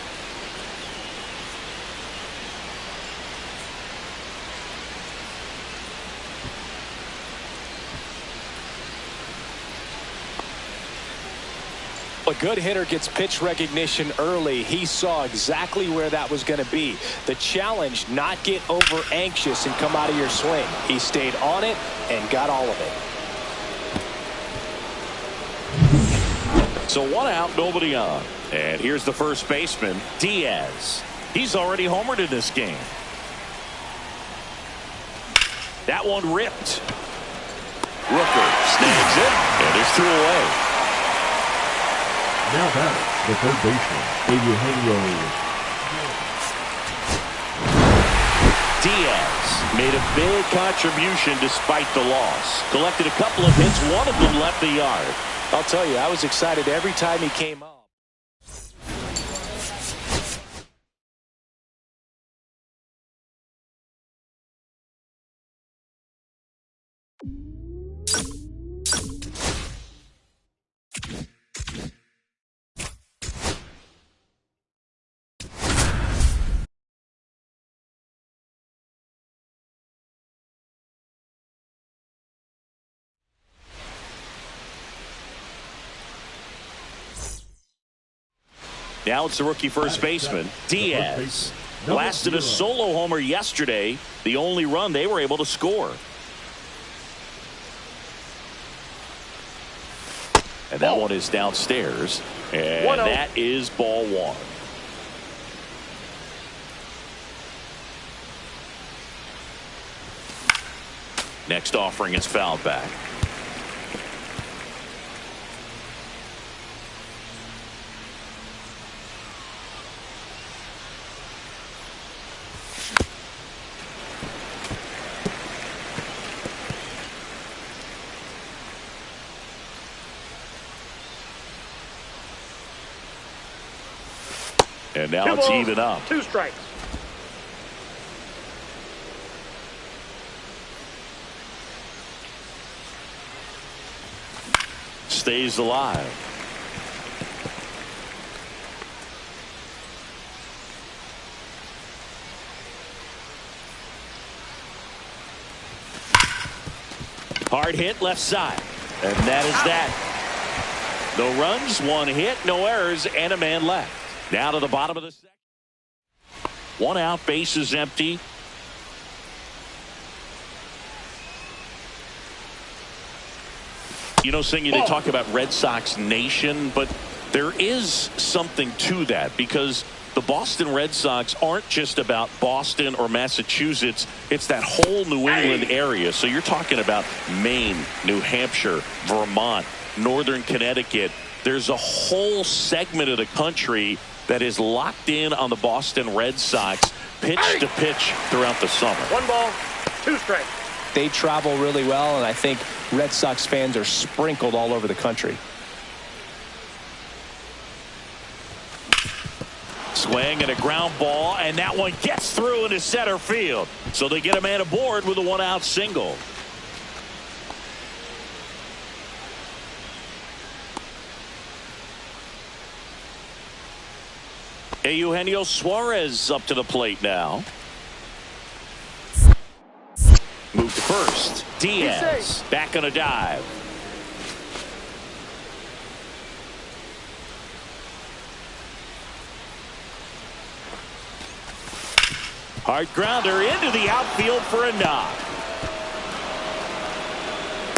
A good hitter gets pitch recognition early. He saw exactly where that was going to be. The challenge, not get over anxious and come out of your swing. He stayed on it and got all of it. So 1 out, nobody on. And here's the first baseman, Diaz. He's already homered in this game. That one ripped. Rooker snags it, and it's 2 away. Now batter, the third baseman, Eugenio. Diaz made a big contribution despite the loss. Collected a couple of hits, one of them left the yard. I'll tell you, I was excited every time he came up. Now it's the rookie first baseman, Diaz. Blasted a solo homer yesterday, the only run they were able to score. And that one is downstairs, and that is ball one. Next offering is fouled back. And now it's even up. 2 strikes. Stays alive. Hard hit left side. And that is that. No runs, 1 hit, no errors, and a man left. Now to the bottom of the second. 1 out, bases empty. You know, Singy, they talk about Red Sox Nation, but there is something to that because the Boston Red Sox aren't just about Boston or Massachusetts. It's that whole New England area. So you're talking about Maine, New Hampshire, Vermont, Northern Connecticut. There's a whole segment of the country that is locked in on the Boston Red Sox pitch to pitch throughout the summer. 1 ball, 2 strikes. They travel really well, and I think Red Sox fans are sprinkled all over the country. Swing and a ground ball, and that one gets through into center field. So they get a man aboard with a 1-out single. Eugenio Suarez up to the plate now. Move to first. Diaz back on a dive. Hard grounder into the outfield for a knock.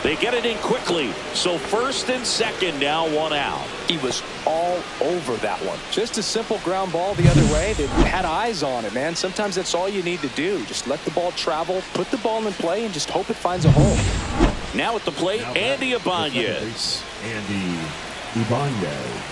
They get it in quickly. So first and second now, 1 out. He was all over that one. Just a simple ground ball the other way. They had eyes on it, man. Sometimes that's all you need to do. Just let the ball travel, put the ball in play, and just hope it finds a hole. Now at the plate, Andy Ibanez. Andy Ibanez.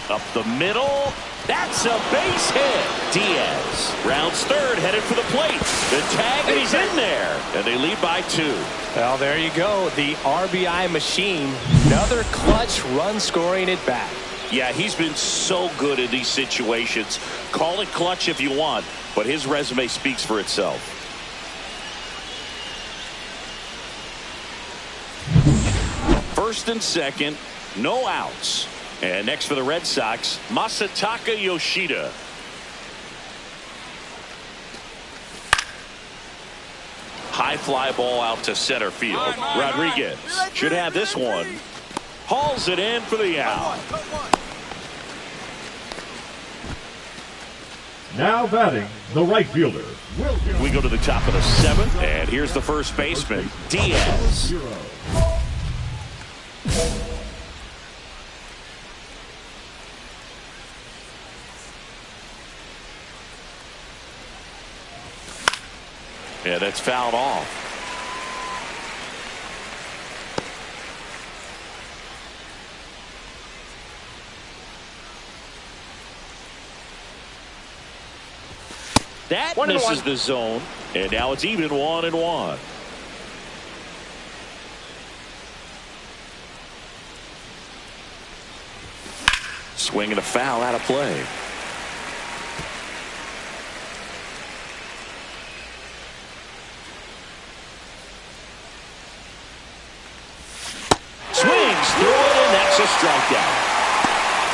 Up the middle. That's a base hit. Diaz rounds third, headed for the plate. The tag, and he's in there. And they lead by 2. Well, there you go. The RBI machine. Another clutch run scoring at bat. Yeah, he's been so good in these situations. Call it clutch if you want, but his resume speaks for itself. First and second, no outs. And next for the Red Sox, Masataka Yoshida. High fly ball out to center field. Rodriguez should have this one. Hauls it in for the out. Now batting, the right fielder. We go to the top of the 7th, and here's the first baseman, Diaz. Yeah, that's fouled off. That misses the zone, and now it's even 1-1. Swing and a foul out of play. Swings through it, and that's a strikeout.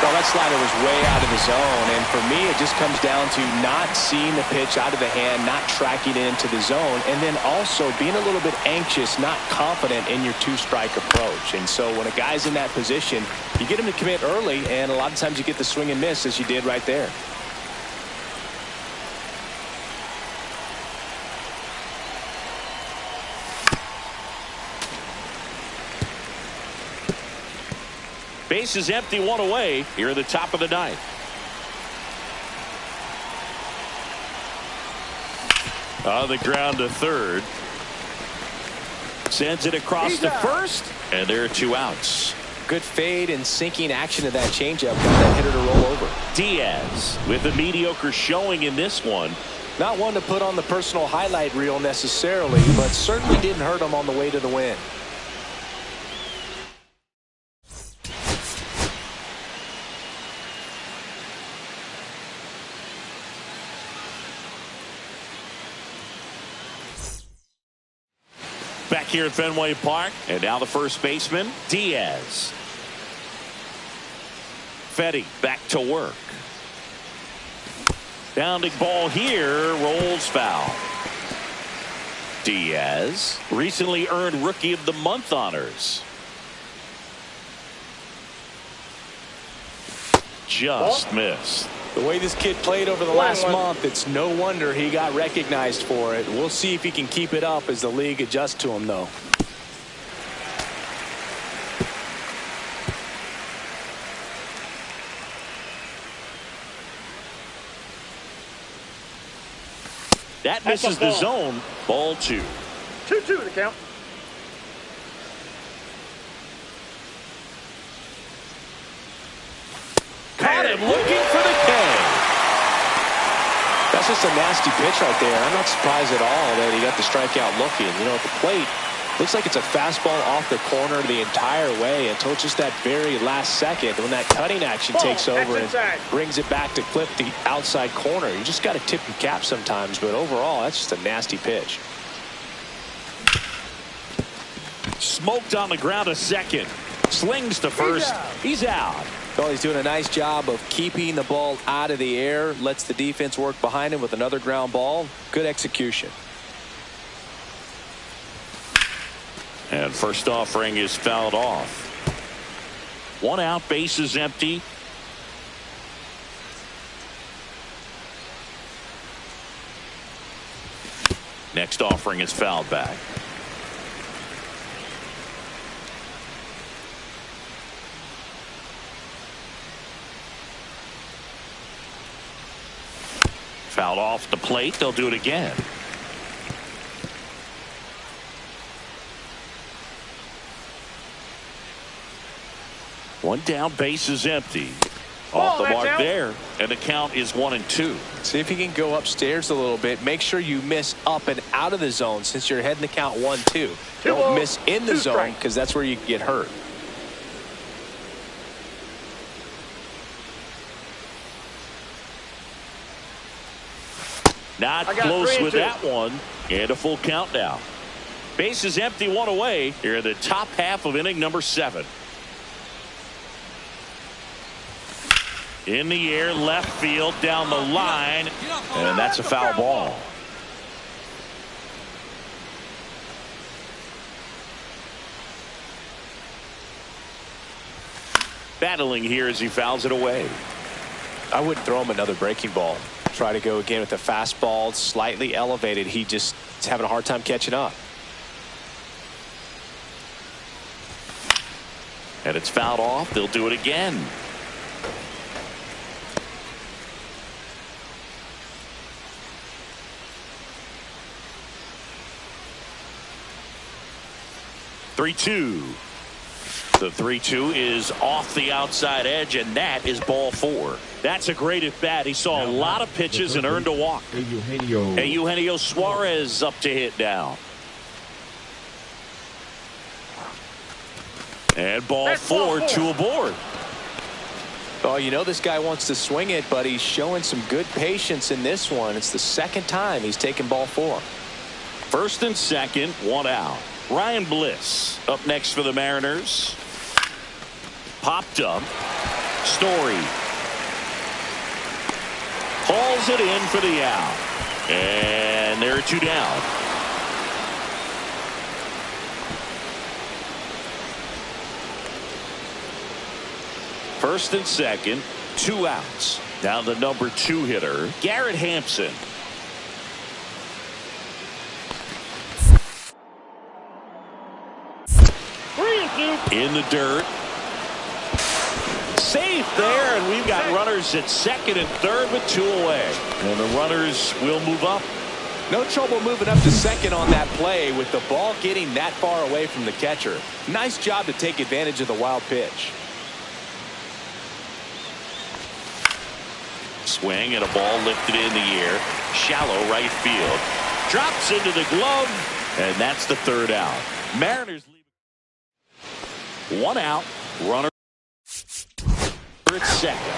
Well, that slider was way out of the zone, and for me, it just comes down to not seeing the pitch out of the hand, not tracking it into the zone, and then also being a little bit anxious, not confident in your two-strike approach. And so when a guy's in that position, you get him to commit early, and a lot of times you get the swing and miss, as you did right there. Base is empty, one away here at the top of the ninth. On the ground to third. Sends it across to first, and there are 2 outs. Good fade and sinking action of that changeup got that hitter to roll over. Diaz with a mediocre showing in this one. Not one to put on the personal highlight reel necessarily, but certainly didn't hurt him on the way to the win. Back here at Fenway Park, and now the first baseman, Diaz. Fedde back to work. Bounding ball here, rolls foul. Diaz recently earned Rookie of the Month honors. Just missed. The way this kid played over the last month, it's no wonder he got recognized for it. We'll see if he can keep it up as the league adjusts to him, though. That misses the zone. Ball 2. 2-2 the count. Caught him looking for the K. That's just a nasty pitch right there. I'm not surprised at all that he got the strikeout looking. You know, at the plate, looks like it's a fastball off the corner the entire way until just that very last second when that cutting action takes over and brings it back to clip the outside corner. You just got to tip your cap sometimes, but overall, that's just a nasty pitch. Smoked on the ground to second. Slings to first. He's out. Well, he's doing a nice job of keeping the ball out of the air. Lets the defense work behind him with another ground ball. Good execution. And first offering is fouled off. 1 out, base is empty. Next offering is fouled back. Fouled off the plate. They'll do it again. One down, base is empty. Off the mark there, and the count is 1-2. See if you can go upstairs a little bit. Make sure you miss up and out of the zone since you're heading the count 1-2. Don't miss in the zone because that's where you get hurt. Not close with that one. And a full count now. Base is empty, 1 away. Here in the top half of inning number 7. In the air, left field, down the line, and that's a foul ball. Battling here as he fouls it away. I wouldn't throw him another breaking ball. Try to go again with the fastball, slightly elevated. He just is having a hard time catching up. And it's fouled off. They'll do it again. Three-two. The 3-2 is off the outside edge, and that is ball 4. That's a great at bat. He saw a lot of pitches and earned a walk. Eugenio Suarez up to hit now. And ball 4, 2 aboard. Oh, you know this guy wants to swing it, but he's showing some good patience in this one. It's the second time he's taken ball 4. First and second, 1 out. Ryan Bliss up next for the Mariners. Popped up. Story hauls it in for the out. And there are 2 down. First and second, 2 outs. Now the number 2 hitter, Garrett Hampson. In the dirt. Safe there, and we've got runners at second and third with 2 away. And the runners will move up. No trouble moving up to second on that play with the ball getting that far away from the catcher. Nice job to take advantage of the wild pitch. Swing and a ball lifted in the air. Shallow right field. Drops into the glove, and that's the 3rd out. Mariners leave 1 out. Runner at second.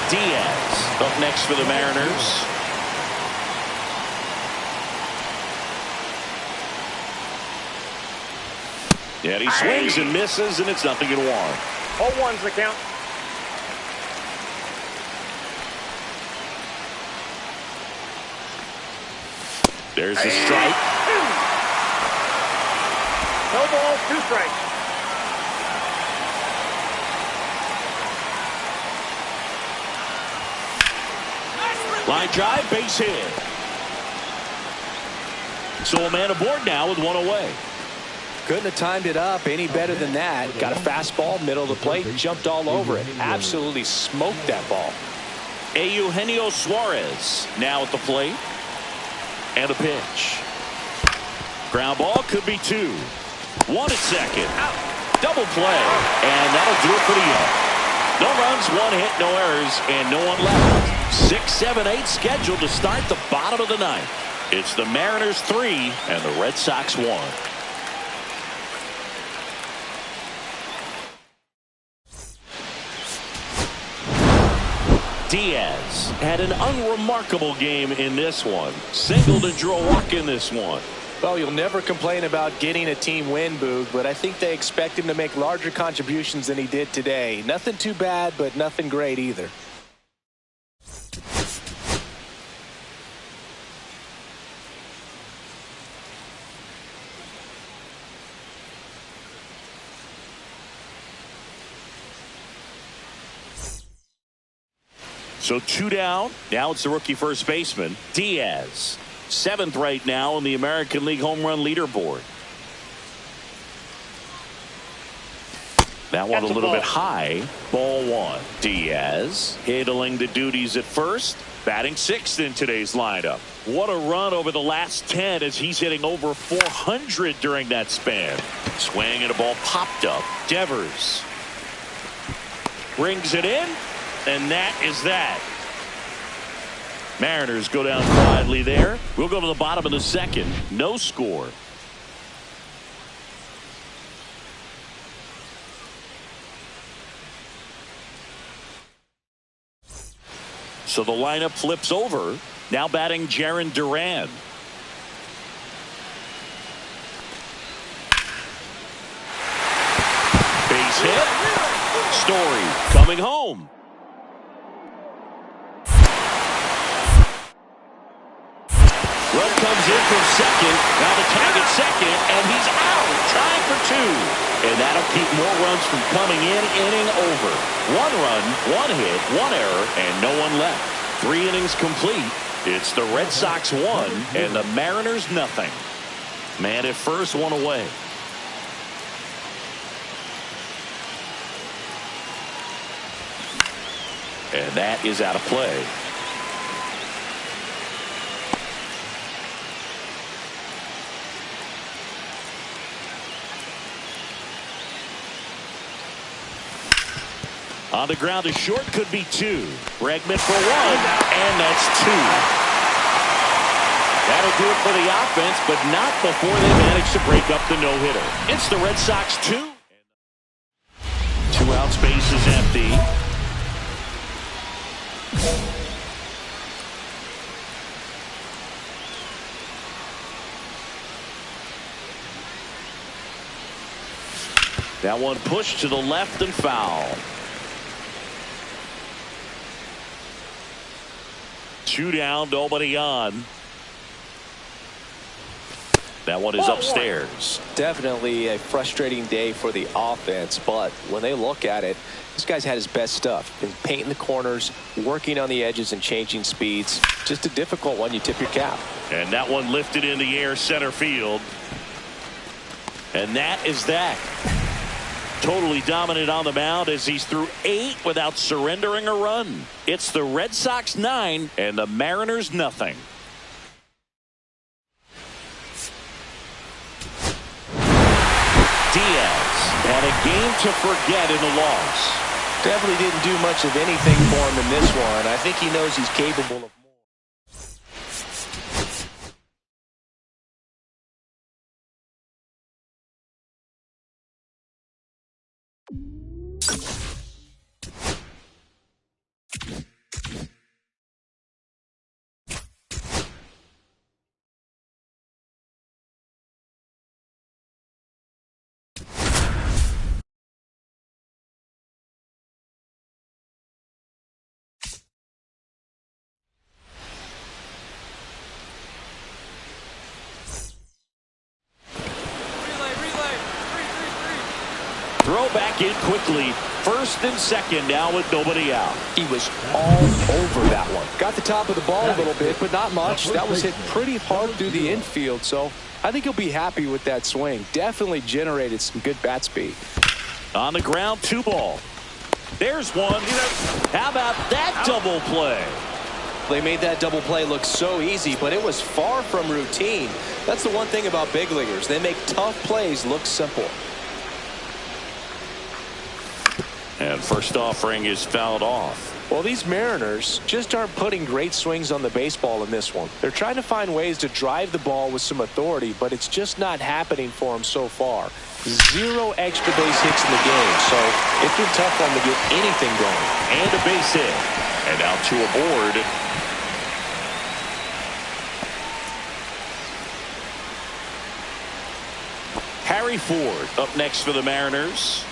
Diaz up next for the Mariners. And he swings and misses, and it's 0-1. 0-1's the count. There's a strike. No balls, 2 strikes. Line drive, base hit. So a man aboard now with 1 away. Couldn't have timed it up any better than that. Got a fastball, middle of the plate, jumped all over it. Absolutely smoked that ball. Eugenio Suarez now at the plate. And a pitch. Ground ball could be 2. 1 at second. Double play. And that'll do it for the Yanks. No runs, 1 hit, no errors, and no one left. 6, 7, 8 scheduled to start the bottom of the 9th. It's the Mariners 3 and the Red Sox 1. Diaz had an unremarkable game in this one. Singled and drew a walk in this one. Well, you'll never complain about getting a team win, Boog, but I think they expect him to make larger contributions than he did today. Nothing too bad, but nothing great either. So 2 down. Now it's the rookie first baseman, Diaz. 7th right now in the American League home run leaderboard. That one a little bit high. Ball 1. Diaz handling the duties at first. Batting 6th in today's lineup. What a run over the last 10 as he's hitting over 400 during that span. Swing and a ball popped up. Devers brings it in. And that is that. Mariners go down quietly there. We'll go to the bottom of the 2nd. No score. So the lineup flips over. Now batting Jarren Duran. Base hit. Story coming home. Run comes in from second. Now the tag at second, and he's out. Trying for 2. And that'll keep more runs from coming in. Inning over. 1 run, 1 hit, 1 error, and no one left. 3 innings complete. It's the Red Sox 1 and the Mariners nothing. Man at first, 1 away. And that is out of play. On the ground to short could be 2. Bregman for 1, and that's 2. That'll do it for the offense, but not before they manage to break up the no-hitter. It's the Red Sox 2. 2 out, space is empty. That one pushed to the left and foul. 2 down, nobody on. That one is upstairs. Definitely a frustrating day for the offense, but when they look at it, this guy's had his best stuff. Been painting the corners, working on the edges and changing speeds. Just a difficult one. You tip your cap. And that one lifted in the air center field. And that is that. Totally dominant on the mound as he's through 8 without surrendering a run. It's the Red Sox 9 and the Mariners nothing. Diaz had a game to forget in the loss. Definitely didn't do much of anything for him in this one. I think he knows he's capable of more. Throw back in quickly. First and second now with nobody out. He was all over that one. Got the top of the ball a little bit, but not much. That was hit pretty hard through the infield, so I think he'll be happy with that swing. Definitely generated some good bat speed. On the ground, 2 ball. There's one. How about that double play? They made that double play look so easy, but it was far from routine. That's the one thing about big leaguers. They make tough plays look simple. And first offering is fouled off. Well, these Mariners just aren't putting great swings on the baseball in this one. They're trying to find ways to drive the ball with some authority, but it's just not happening for them so far. 0 extra base hits in the game, so it's been tough for them to get anything going. And a base hit. And now 2 aboard. Harry Ford up next for the Mariners.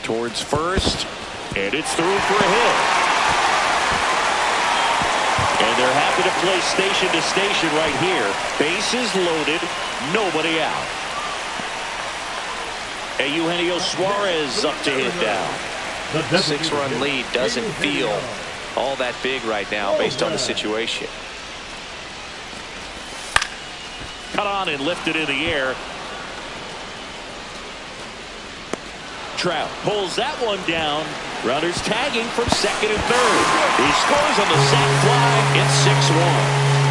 Towards first, and it's through for a hit. And they're happy to play station to station right here. Bases loaded, nobody out. And Eugenio Suarez up to hit down. 6-run lead doesn't feel all that big right now based on the situation. Cut on and lifted in the air. Trout pulls that one down. Runners tagging from second and third. He scores on the sac fly. It's 6-1.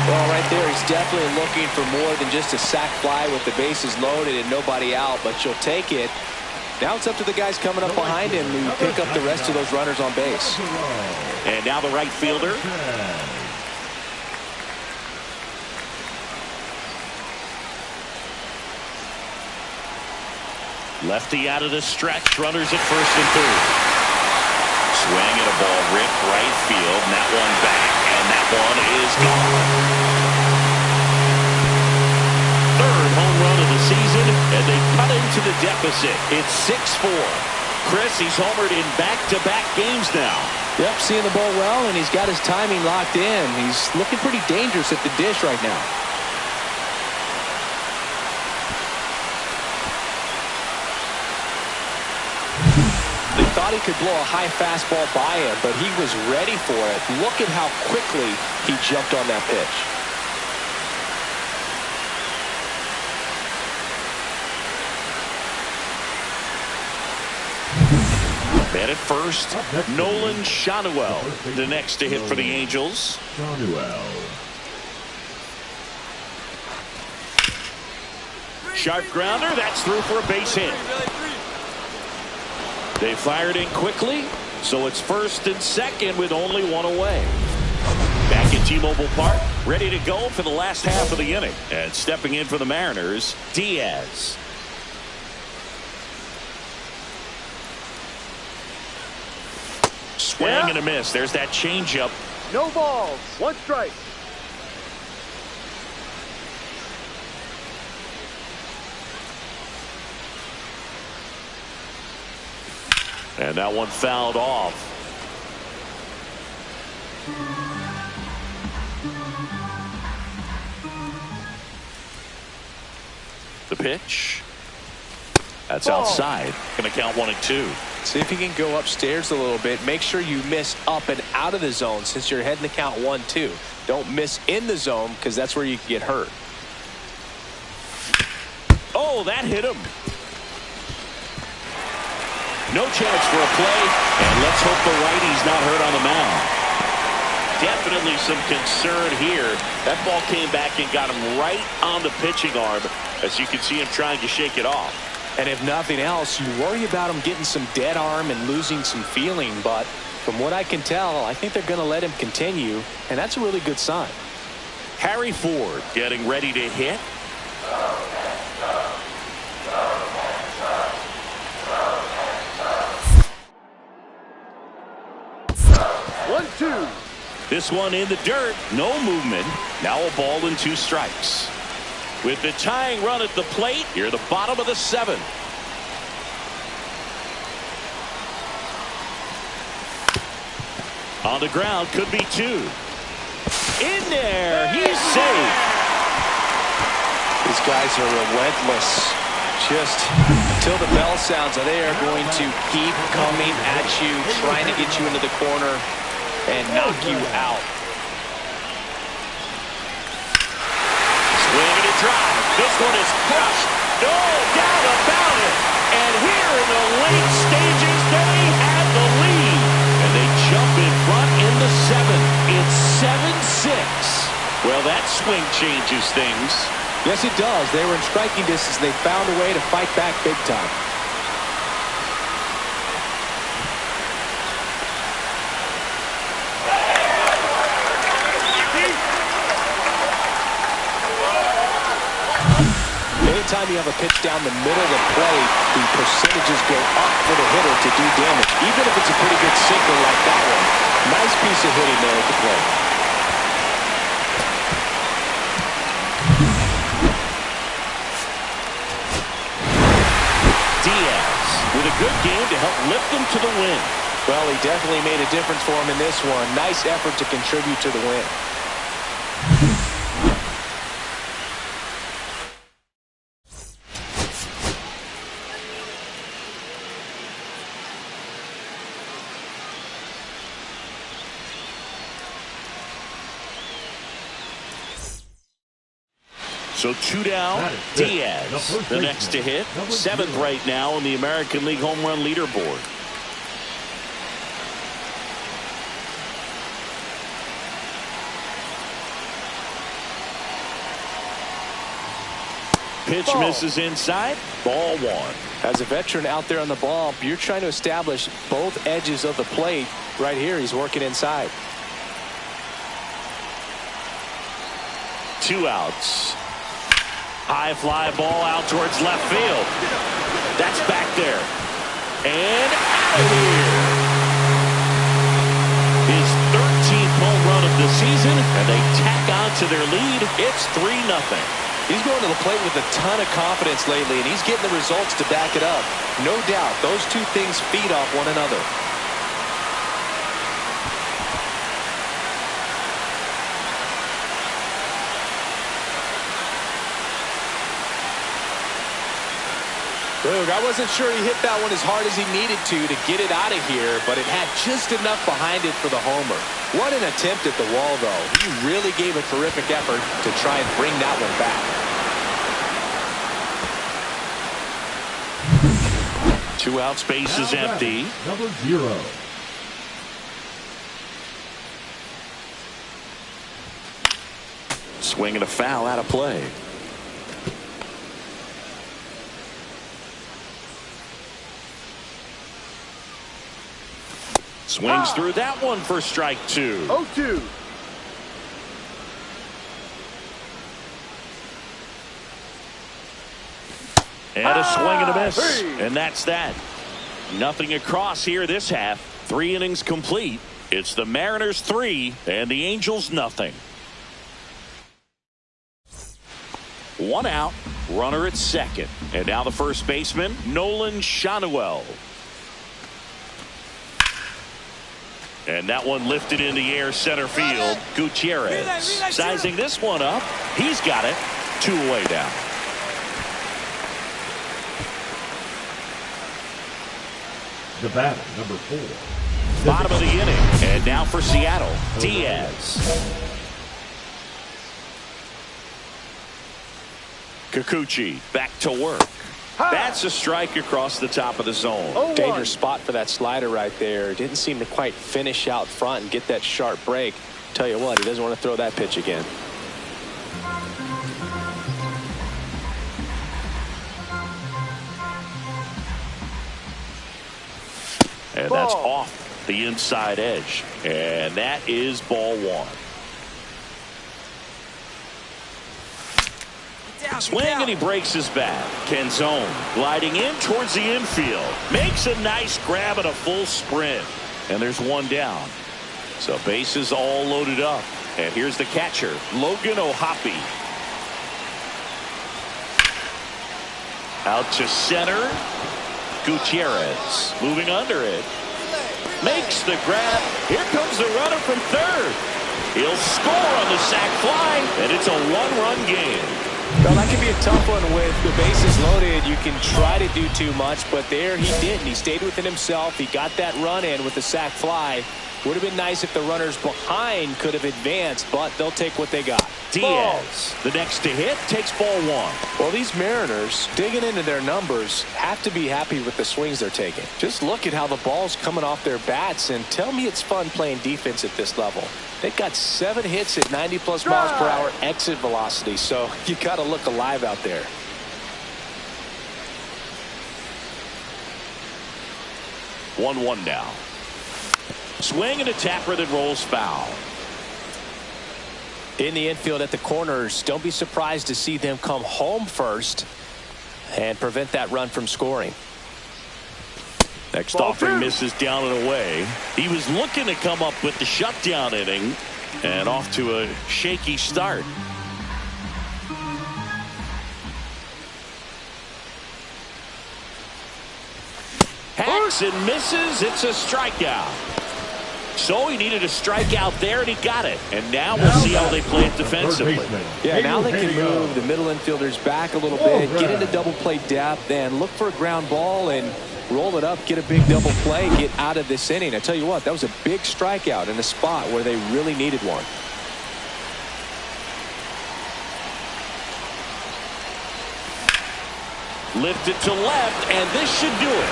Well, right there, he's definitely looking for more than just a sac fly with the bases loaded and nobody out, but you'll take it. Now it's up to the guys coming up behind him to pick up the rest of those runners on base. And now the right fielder. Lefty out of the stretch. Runners at first and third. Swing and a ball ripped right field. And that one back. And that one is gone. Third home run of the season. And they cut into the deficit. It's 6-4. Chris, he's homered in back-to-back games now. Yep, seeing the ball well, and he's got his timing locked in. He's looking pretty dangerous at the dish right now. They thought he could blow a high fastball by him, but he was ready for it. Look at how quickly he jumped on that pitch. And at first, Nolan Schanuel, the next to hit for the Angels. Sharp grounder, that's through for a base hit. They fired in quickly, so it's first and second with only 1 away. Back at T-Mobile Park, ready to go for the last half of the inning. And stepping in for the Mariners, Diaz. Swing and a miss. There's that changeup. No balls. 1 strike. And that one fouled off. The pitch. That's outside. Going to count 1-2. See if you can go upstairs a little bit. Make sure you miss up and out of the zone since you're heading to count 1-2. Don't miss in the zone because that's where you can get hurt. Oh, that hit him. No chance for a play, and let's hope the righty's not hurt on the mound. Definitely some concern here. That ball came back and got him right on the pitching arm, as you can see him trying to shake it off. And if nothing else, you worry about him getting some dead arm and losing some feeling. But from what I can tell, I think they're going to let him continue, and that's a really good sign. Harry Ford getting ready to hit. 1-2. This one in the dirt. No movement. Now a ball and 2 strikes. With the tying run at the plate, you're the bottom of the 7th. On the ground, could be 2. In there, he's safe. These guys are relentless. Just until the bell sounds, they are going to keep coming at you, trying to get you into the corner and knock you out. Swing and a drive. This one is crushed. No doubt about it. And here in the late stages, they have the lead. And they jump in front in the 7th. It's 7-6. Well, that swing changes things. Yes, it does. They were in striking distance. They found a way to fight back big time. Anytime you have a pitch down the middle of the plate, the percentages go up for the hitter to do damage, even if it's a pretty good sinker like that one. Nice piece of hitting there at the plate. Diaz with a good game to help lift them to the win. Well, he definitely made a difference for him in this one. Nice effort to contribute to the win. So 2 down, Diaz, the next to hit. 7th right now in the American League home run leaderboard. Pitch misses inside. Ball 1. As a veteran out there on the ball, you're trying to establish both edges of the plate. Right here, he's working inside. 2 outs. High fly ball out towards left field. That's back there. And out of here. His 13th home run of the season, and they tack on to their lead. It's 3-0. He's going to the plate with a ton of confidence lately, and he's getting the results to back it up. No doubt, those two things feed off one another. Look, I wasn't sure he hit that one as hard as he needed to get it out of here, but it had just enough behind it for the homer. What an attempt at the wall, though. He really gave a terrific effort to try and bring that one back. Two outs, base is empty. Number 0. Swing and a foul out of play. Swings through that one for strike 2. 0-2. And a swing and a miss. And that's that. Nothing across here this half. 3 innings complete. It's the Mariners 3 and the Angels nothing. 1 out. Runner at second. And now the first baseman, Nolan Schanuel. And that one lifted in the air center field. Gutierrez sizing this one up. He's got it. 2 away now. The batter, number 4. Bottom of the inning. And now for Seattle, Diaz. Kikuchi back to work. That's a strike across the top of the zone. Dangerous spot for that slider right there. Didn't seem to quite finish out front and get that sharp break. Tell you what, he doesn't want to throw that pitch again. And that's off the inside edge. And that is ball 1. Swing and he breaks his bat. Canzone gliding in towards the infield. Makes a nice grab at a full sprint. And there's 1 down. So bases all loaded up. And here's the catcher, Logan O'Hoppe. Out to center. Gutierrez moving under it. Makes the grab. Here comes the runner from third. He'll score on the sac fly. And it's a 1-run game. Well, that can be a tough one with the bases loaded. You can try to do too much, but there he didn't. He stayed within himself. He got that run in with the sac fly. Would have been nice if the runners behind could have advanced, but they'll take what they got. Diaz, the next to hit, takes ball 1. Well, these Mariners, digging into their numbers, have to be happy with the swings they're taking. Just look at how the ball's coming off their bats, and tell me it's fun playing defense at this level. They've got 7 hits at 90+ miles per hour exit velocity, so you got to look alive out there. One now. Swing and a tapper that rolls foul. In the infield at the corners, don't be surprised to see them come home first and prevent that run from scoring. Next offering misses down and away. He was looking to come up with the shutdown inning and off to a shaky start. Hacks and misses. It's a strikeout. So he needed a strikeout there, and he got it. And now we'll see how they play it defensively. Yeah, now they can move the middle infielders back a little bit, get into double play depth, and look for a ground ball and roll it up, get a big double play, get out of this inning. I tell you what, that was a big strikeout in a spot where they really needed one. Lift it to left, and this should do it.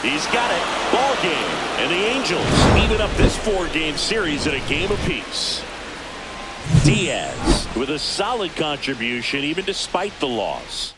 He's got it. Ball game. And the Angels even up this 4-game series at a game apiece. Diaz with a solid contribution even despite the loss.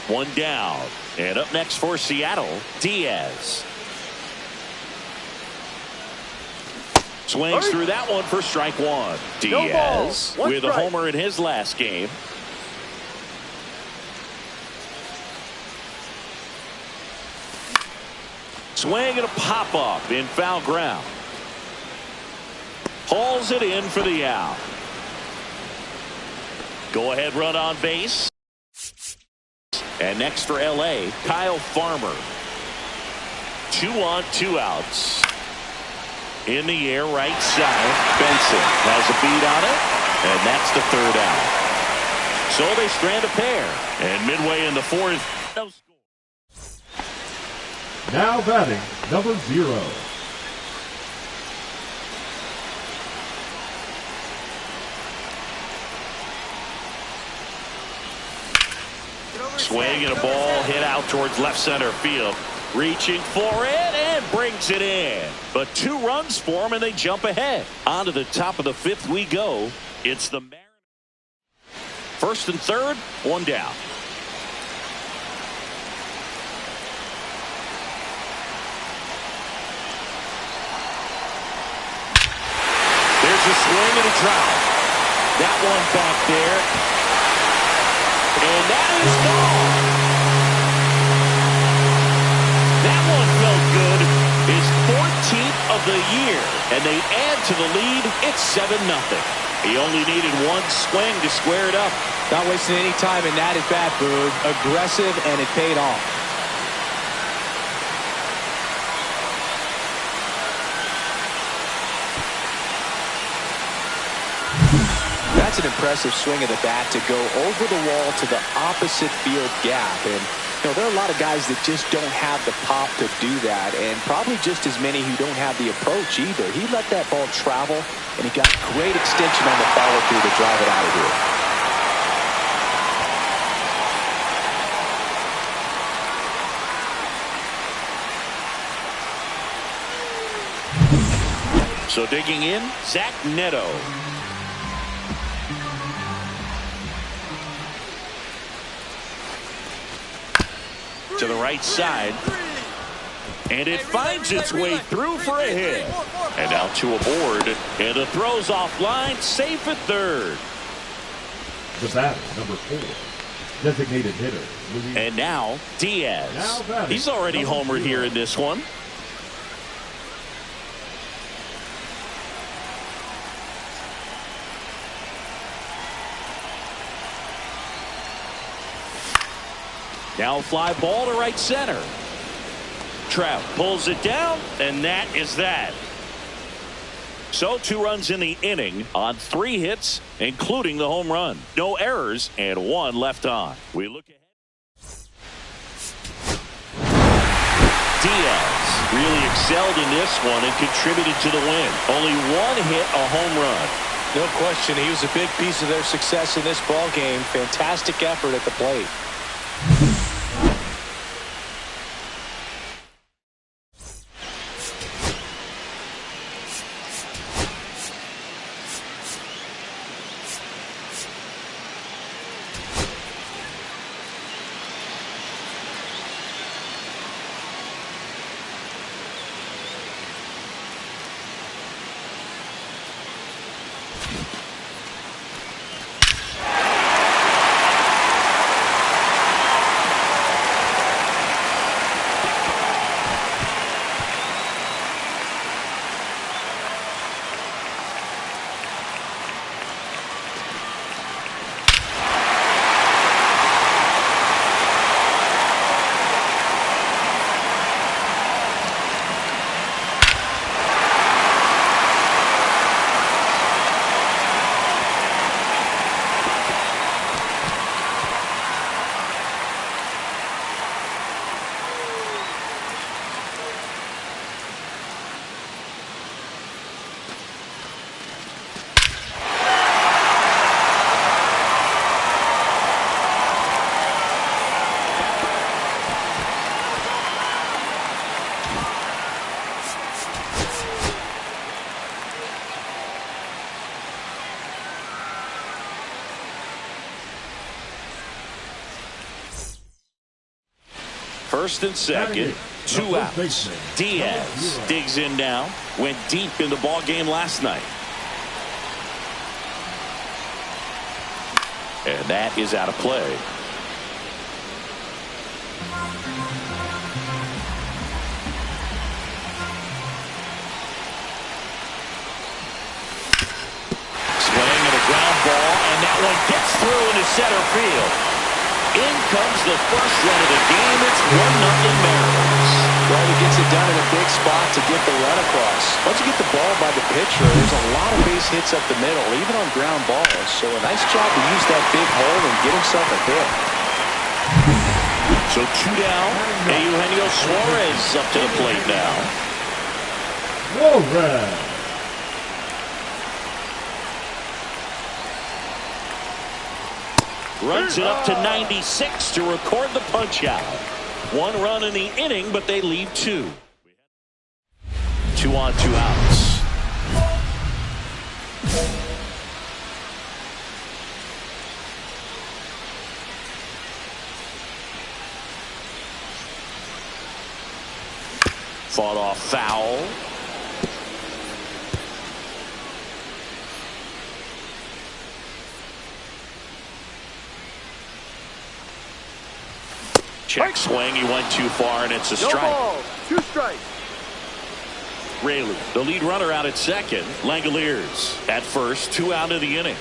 One down. And up next for Seattle, Diaz. Swings through that one for strike 1. Diaz with a homer in his last game. Swing and a pop-up in foul ground. Hauls it in for the out. Go-ahead run on base. And next for L.A., Kyle Farmer. 2 on, 2 outs. In the air, right side. Benson has a beat on it, and that's the 3rd out. So they strand a pair. And midway in the 4th, no score. Now batting, number 0. Swing and a ball hit out towards left center field. Reaching for it and brings it in. But 2 runs for him and they jump ahead. On to the top of the 5th we go. It's the Mariners. 1st and 3rd, 1 down. There's a swing and a drive. That one back there. And that is gone. That one felt good. His 14th of the year. And they add to the lead. It's 7-0. He only needed one swing to square it up. Not wasting any time in that at bat, Boog. Aggressive, and it paid off. That's an impressive swing of the bat to go over the wall to the opposite field gap. And, you know, there are a lot of guys that just don't have the pop to do that, and probably just as many who don't have the approach either. He let that ball travel, and he got great extension on the follow-through to drive it out of here. So digging in, Zach Neto. To the right side. And it finds its way through for a hit. And now to a board. And the throw's offline, safe at third. The batter, number 4. Designated hitter. And now Diaz. He's already homered here in this one. Now fly ball to right center. Trout pulls it down, and that is that. So 2 runs in the inning on 3 hits, including the home run. No errors and 1 left on. We look ahead. Diaz really excelled in this one and contributed to the win. Only 1 hit, a home run. No question, he was a big piece of their success in this ball game. Fantastic effort at the plate. First and second, 2 outs. Diaz digs in now. Went deep in the ball game last night. And that is out of play. Swing and a ground ball, and that one gets through into center field. In comes the first run of the game. It's 1-0 Mariners. Well, he gets it done in a big spot to get the run across. Once you get the ball by the pitcher, there's a lot of base hits up the middle, even on ground balls. So a nice job to use that big hole and get himself a hit. So 2 down. Eugenio Suarez up to the plate now. Suarez. Runs it up to 96 to record the punch out. 1 run in the inning, but they leave 2. 2 on, 2 outs. Fought off foul. Check swing. He went too far, and it's a No strike. ball. 2 strikes. Raley, the lead runner, out at second. Langoliers at first. 2 out of the inning.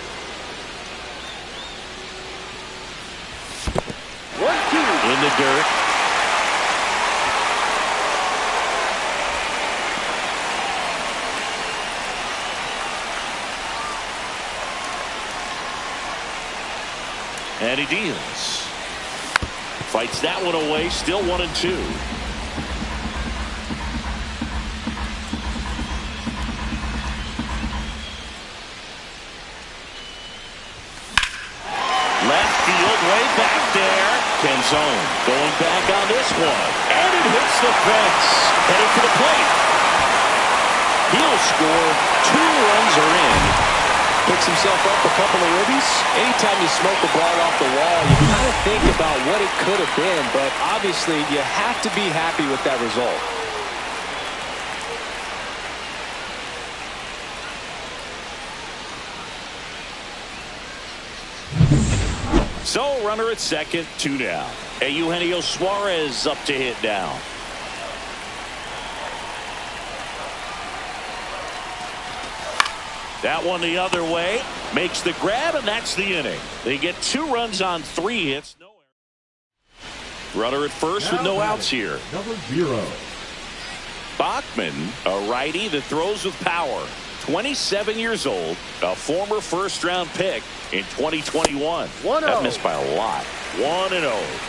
1-2. In the dirt. And he deals. Fights that one away. Still 1-2. Left field, way back there. Canzone going back on this one. And it hits the fence. Headed to the plate. He'll score. 2 runs are in. Picks himself up a couple of ribbies. Anytime you smoke the ball off the wall, you kind of think about what it could have been, but obviously you have to be happy with that result. So, runner at second, 2 down. Eugenio Suarez up to hit now. That one the other way. Makes the grab, and that's the inning. They get 2 runs on 3 hits. No error. Runner at first with no outs here. Number 0. Bachman, a righty that throws with power. 27 years old, a former first-round pick in 2021. 1-0. That missed by a lot. 1-0.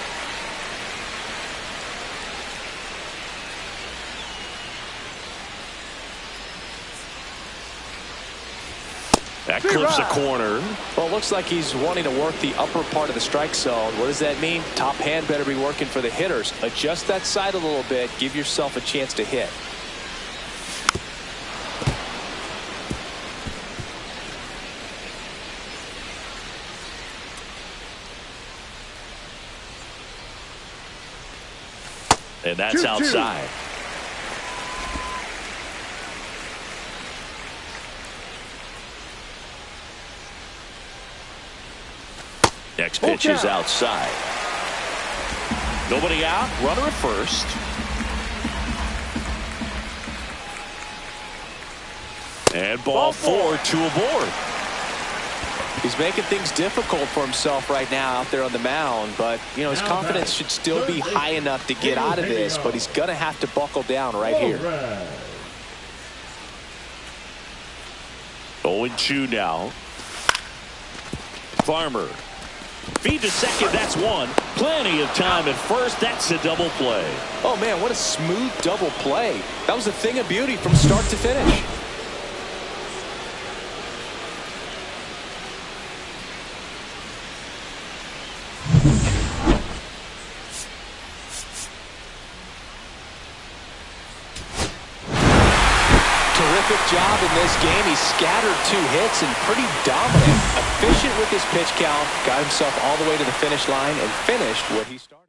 That clips a corner. Well, it looks like he's wanting to work the upper part of the strike zone. What does that mean? Top hand better be working for the hitters. Adjust that side a little bit. Give yourself a chance to hit. And that's 2-2. outside. Next pitch is outside. Nobody out. Runner at first. And ball 4, 2 aboard. He's making things difficult for himself right now out there on the mound, but you know his confidence should still be high enough to get out of this, but he's gonna have to buckle down right here. 0-2 now. Farmer. Feed to second, that's 1. Plenty of time at first. That's a double play. Oh man, what a smooth double play. That was a thing of beauty from start to finish. Terrific job in this game. He scattered 2 hits and pretty dominant. Efficient with his pitch count. Got himself all the way to the finish line and finished what he started.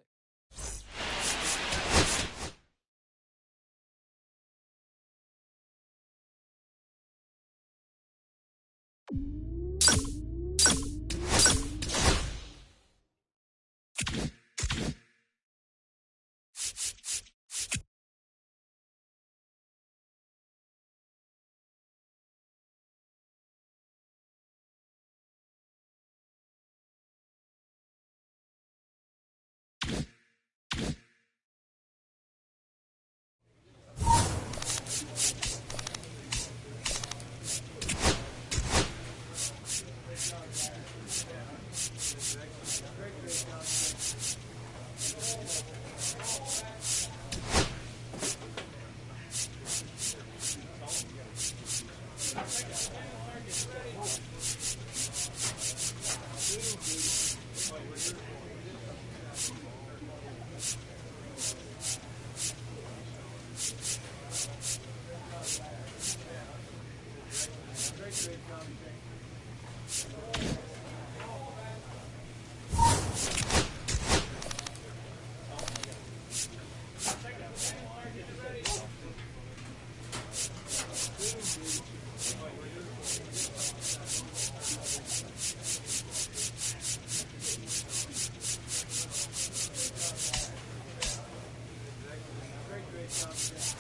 2.